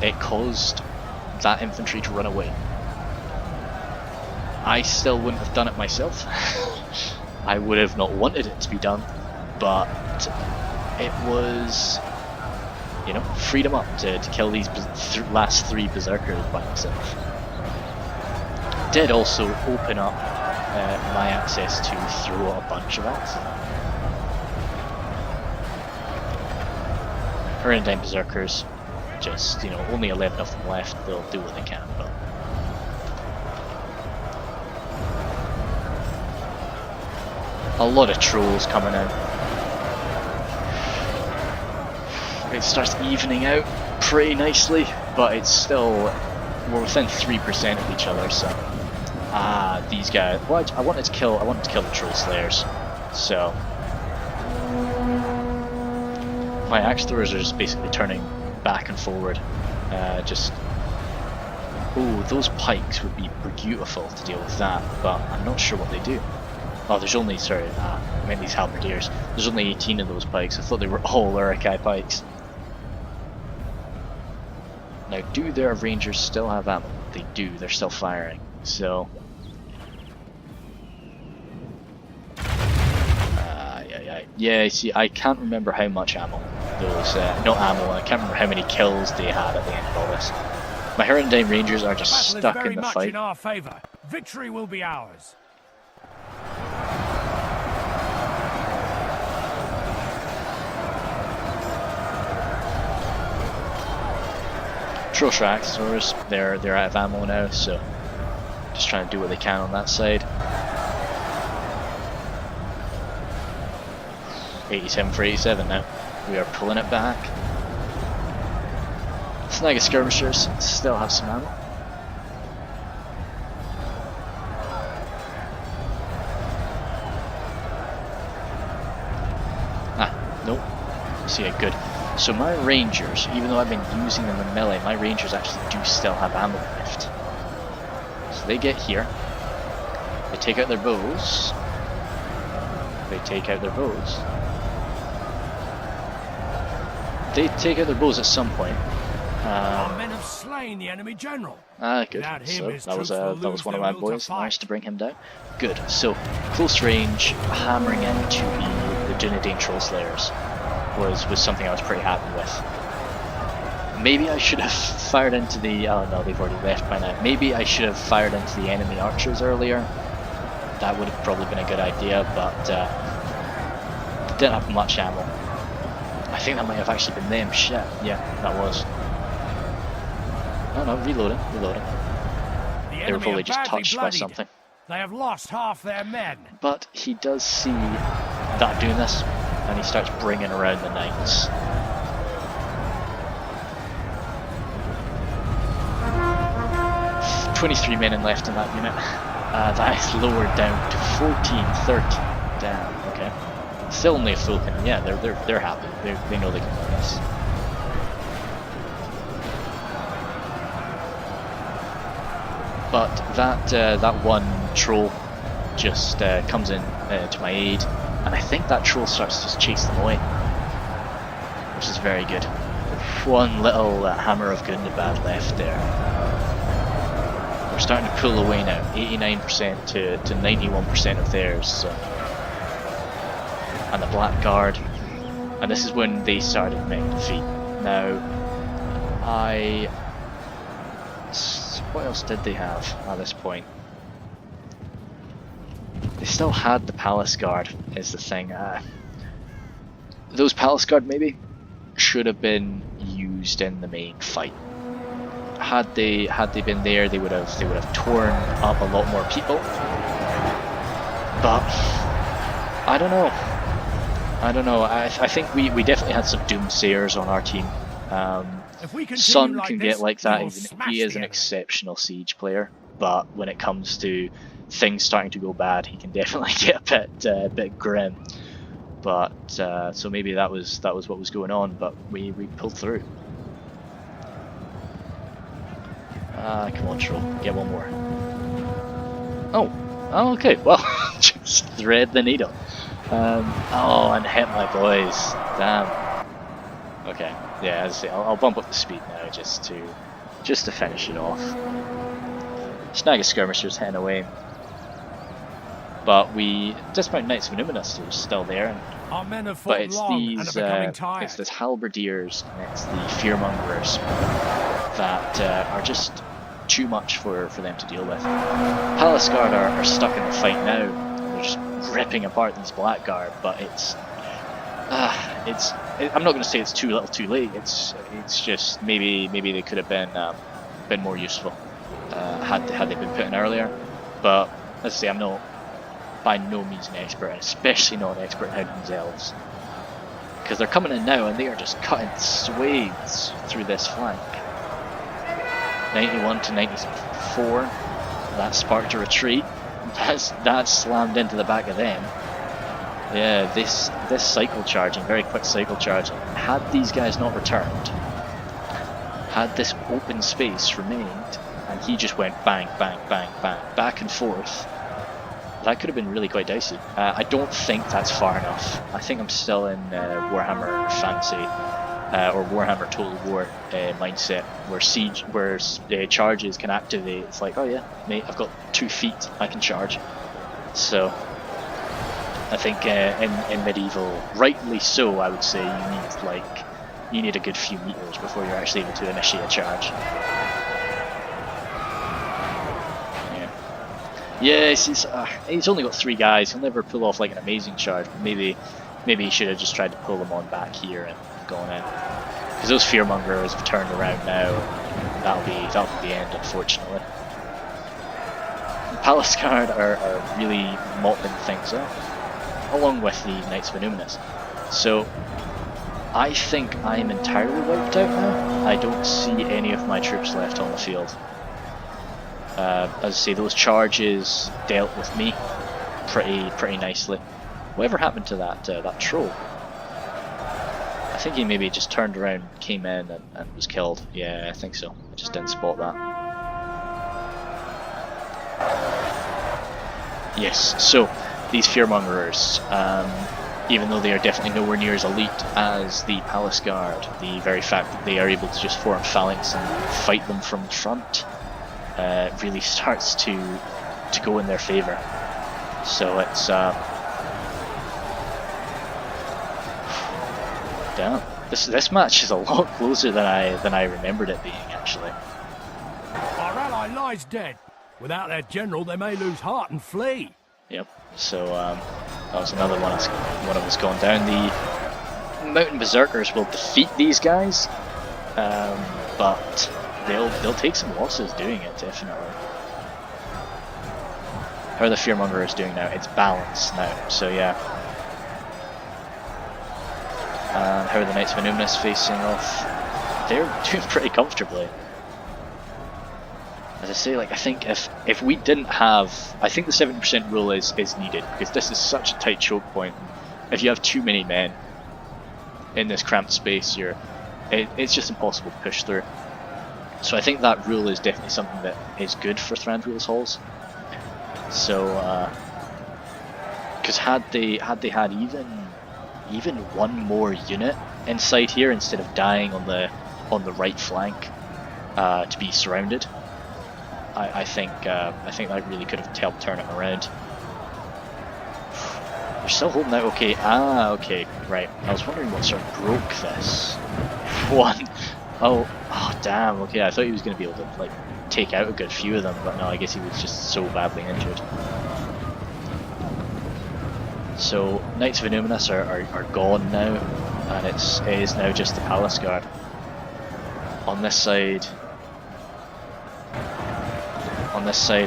it caused that infantry to run away. I still wouldn't have done it myself. I would have not wanted it to be done, but it was, you know, freedom up to kill these last three berserkers by himself. Did also open up my access to throw a bunch of axes. Herendine berserkers, just, you know, only 11 of them left. They'll do what they can, but. A lot of trolls coming in. It starts evening out pretty nicely, but it's still, we're within 3% of each other. So these guys. Well, I wanted to kill the troll slayers. So my axe throwers are just basically turning back and forward. Those pikes would be beautiful to deal with that, but I'm not sure what they do. Oh, there's only, sorry, I meant these halberdiers. There's only 18 of those pikes. I thought they were all Uruk-hai pikes. Now, do their rangers still have ammo? They do, they're still firing. So, yeah. See, I can't remember how much ammo those, not ammo. I can't remember how many kills they had at the end of all this. My Herondine Rangers are just stuck in the fight. In our favor. Victory will be ours. Trotraxors, they're out of ammo now, so just trying to do what they can on that side. 87 for 87 now. We are pulling it back. Snag of skirmishers still have some ammo. Nope. See it, good. So my Rangers, even though I've been using them in melee, my Rangers actually do still have ammo left. So they get here. They take out their bows. They take out their bows. They take out their bows at some point. Our men have slain the enemy general. Good. So that was one of my boys. Managed to bring him down. Good. So close range, hammering into the Dunedain Troll Slayers was something I was pretty happy with. Maybe I should have fired into the... oh no, they've already left by now. Maybe I should have fired into the enemy archers earlier. That would have probably been a good idea, but didn't have much ammo. I think that might have actually been them. Shit, yeah, that was. No, reloading. They were probably just touched by something. They have lost half their men. But he does see that doing this, and he starts bringing around the knights. "23 men left in that unit. That is lowered down to 14, 13. Damn. Okay. Still only a full cannon. Yeah, they're happy. They know they can win this. But that one troll just comes in to my aid, and I think that troll starts to chase them away, which is very good. One little hammer of Gundabad left there. We're starting to pull away now, 89% to 91% of theirs. So. And the Blackguard, and this is when they started making defeat. Now, what else did they have at this point? They still had the Palace Guard, is the thing. Those Palace Guard maybe should have been used in the main fight. Had they been there, they would have torn up a lot more people. But I don't know. I think we definitely had some doomsayers on our team. Sun can get like that. He is an exceptional siege player, but when it comes to things starting to go bad, he can definitely get a bit grim. But so maybe that was what was going on. But we pulled through. Come on, troll, get one more. Oh, okay. Well, just thread the needle. And hit my boys. Damn. Okay. Yeah, as I say, I'll bump up the speed now just to finish it off. Snag of skirmishers heading away. But dismount Knights of Numinous are still there. Our men have fought long and are becoming tired. It's this halberdiers and it's the fearmongers that are just too much for them to deal with. Palace Guard are stuck in the fight now. They're just ripping apart these Blackguard, but I'm not going to say it's too little, too late. It's just maybe they could have been more useful had they been put in earlier. But as I say, I'm by no means an expert, and especially not an expert in how to use elves, because they're coming in now and they are just cutting swathes through this flank. 91 to 94. That sparked a retreat. That slammed into the back of them. Yeah, this cycle charging, very quick cycle charging. Had these guys not returned, had this open space remained, and he just went bang, bang, bang, bang, back and forth, that could have been really quite dicey. I don't think that's far enough. I think I'm still in Warhammer Fantasy or Warhammer Total War mindset, where charges can activate. It's like, oh yeah, mate, I've got 2 feet, I can charge. So I think in medieval, rightly so, I would say you need a good few meters before you're actually able to initiate a charge. Yeah, he's only got 3 guys. He'll never pull off like an amazing charge. But maybe he should have just tried to pull them on back here and gone in. Because those fearmongers have turned around now. And that'll be the end, unfortunately. The Palace Guard are really mopping things up, along with the Knights of Illuminus. So I think I'm entirely wiped out now. I don't see any of my troops left on the field. As I say, those charges dealt with me pretty nicely. Whatever happened to that troll? I think he maybe just turned around, came in, and was killed. Yeah, I think so. I just didn't spot that. Yes, so these fearmongers, even though they are definitely nowhere near as elite as the Palace Guard, the very fact that they are able to just form phalanx and fight them from the front really starts to go in their favour. So it's damn. This match is a lot closer than I remembered it being, actually. Our ally lies dead. Without their general, they may lose heart and flee. Yep. So that was another one of us gone down. The Mountain Berserkers will defeat these guys, but they'll take some losses doing it, definitely. How are the Fearmongers doing now? It's balanced now, so yeah. How are the Knights of Illuminus facing off? They're doing pretty comfortably. As I say, like, I think if we didn't have, I think the 70% rule is needed, because this is such a tight choke point. If you have too many men in this cramped space, it's just impossible to push through. So I think that rule is definitely something that is good for Thranduil's halls. So, because had they had even one more unit inside here instead of dying on the right flank to be surrounded, I think that really could have helped turn it around. They're still holding out. Okay, okay, right. I was wondering what sort of broke this one. Oh damn. Okay, I thought he was going to be able to like take out a good few of them, but no, I guess he was just so badly injured. So Knights of Illuminus are gone now, and it is now just the Palace Guard. On this side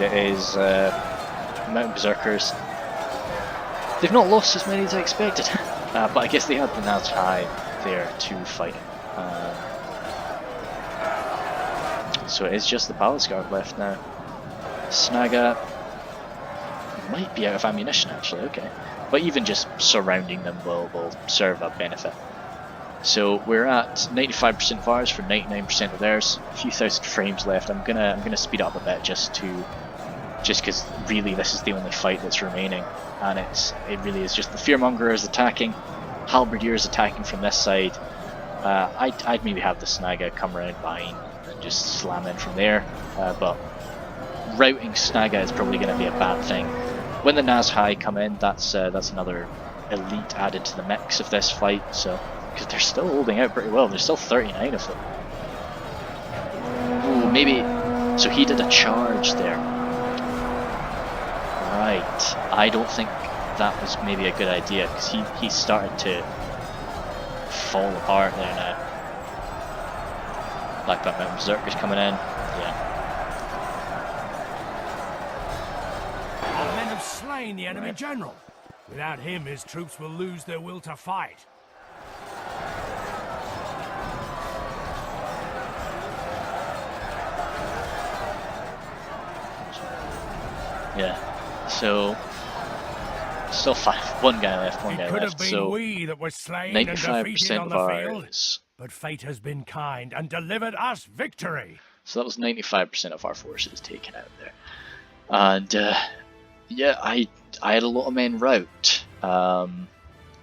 it is Mountain Berserkers. They've not lost as many as I expected, but I guess they had the Naz High there to fight it. So it is just the Palace Guard left now. Snaga might be out of ammunition actually, okay. But even just surrounding them will serve a benefit. So we're at 95% of ours for 99% of theirs. A few thousand frames left. I'm gonna speed up a bit just because really this is the only fight that's remaining, and it really is just the Fearmongers attacking, Halberdiers attacking from this side. I'd maybe have the Snaga come around behind and just slam in from there, but routing Snaga is probably going to be a bad thing. When the Naz High come in, that's another elite added to the mix of this fight. So, because they're still holding out pretty well, there's still 39 of them. Ooh, maybe. So he did a charge there. Right. I don't think that was maybe a good idea, because he started to fall apart there now. Black Mountain Berserkers coming in. Yeah. Our men have slain the enemy general. Without him, his troops will lose their will to fight. Yeah. So still one guy left, one guy left. It could have been so we that were slain and defeated on the field, but fate has been kind and delivered us victory. So that was 95% of our forces taken out there, and yeah, I had a lot of men rout.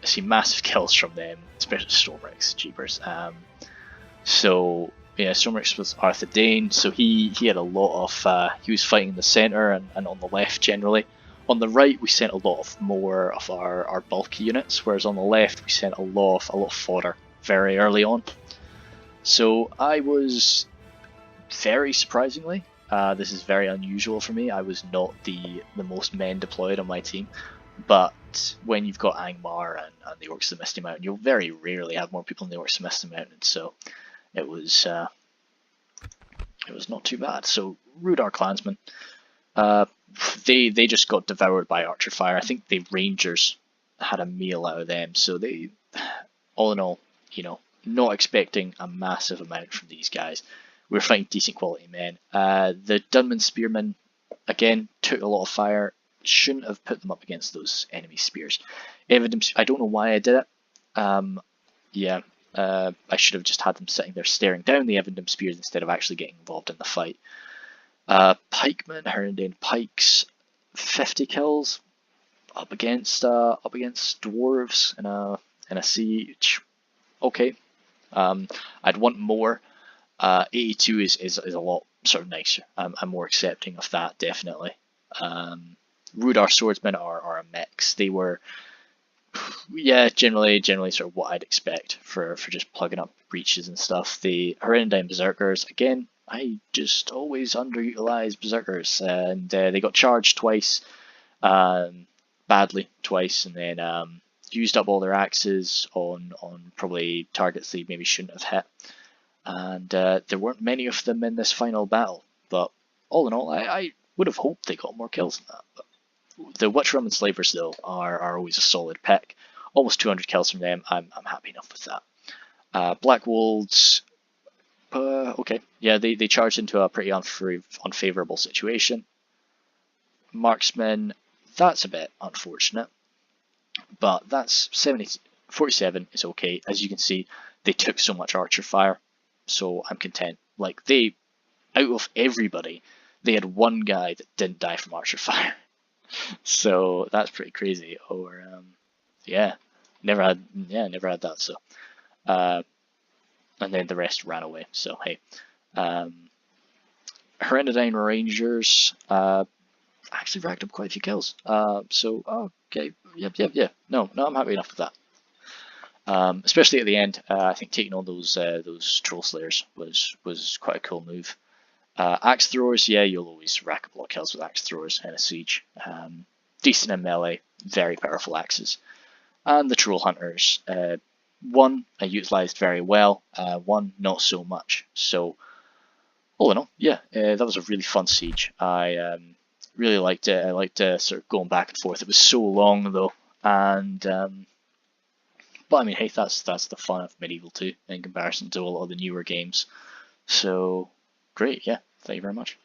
see massive kills from them, especially Stormrix, jeepers. So yeah, Stormrix was Arthur Dane, so he had a lot of, he was fighting in the centre and on the left generally. On the right we sent a lot of more of our bulky units, whereas on the left we sent a lot of fodder very early on. So I was, very surprisingly, this is very unusual for me, I was not the most men deployed on my team, but when you've got Angmar and the Orcs of the Misty Mountain, you'll very rarely have more people in the Orcs of the Misty Mountain, so it was not too bad. So Rudar clansmen, they just got devoured by archer fire. I think the Rangers had a meal out of them, so they, all in all, you know, not expecting a massive amount from these guys. We were fighting decent quality men. The Dunman Spearmen, again, took a lot of fire. Shouldn't have put them up against those enemy spears. I don't know why I did it. Yeah, I should have just had them sitting there staring down the Evendom spears instead of actually getting involved in the fight. Pikemen, Herondane Pikes, 50 kills up against dwarves in a siege. Okay, I'd want more. 82 is a lot sort of nicer. I'm more accepting of that, definitely. Rudar swordsmen are a mix. They were, yeah, generally sort of what I'd expect for just plugging up breaches and stuff. The Herendine Berserkers, again, I just always underutilize Berserkers, and they got charged twice, badly twice, and then used up all their axes on probably targets they maybe shouldn't have hit. And there weren't many of them in this final battle, but all in all, I would have hoped they got more kills than that. But the Witchrum and Slavers, though, are always a solid pick. Almost 200 kills from them. I'm happy enough with that. Black Wolves, okay, yeah, they charged into a pretty unfavourable situation. Marksmen, that's a bit unfortunate, but that's 47 is okay. As you can see, they took so much archer fire, so I'm content. Like, they, out of everybody, they had one guy that didn't die from archer fire. So that's pretty crazy. Or yeah, never had that. So and then the rest ran away. So hey, Herendine Rangers actually racked up quite a few kills. So okay, yeah. No, I'm happy enough with that. Especially at the end, I think taking on those troll slayers was quite a cool move. Axe throwers, yeah, you'll always rack up a lot of kills with axe throwers in a siege. Decent in melee, very powerful axes. And the troll hunters, one I utilised very well, one not so much. So all in all, yeah, that was a really fun siege. I really liked it. I liked sort of going back and forth. It was so long though, and but I mean, hey, that's the fun of Medieval 2 in comparison to a lot of the newer games. So great, yeah. Thank you very much.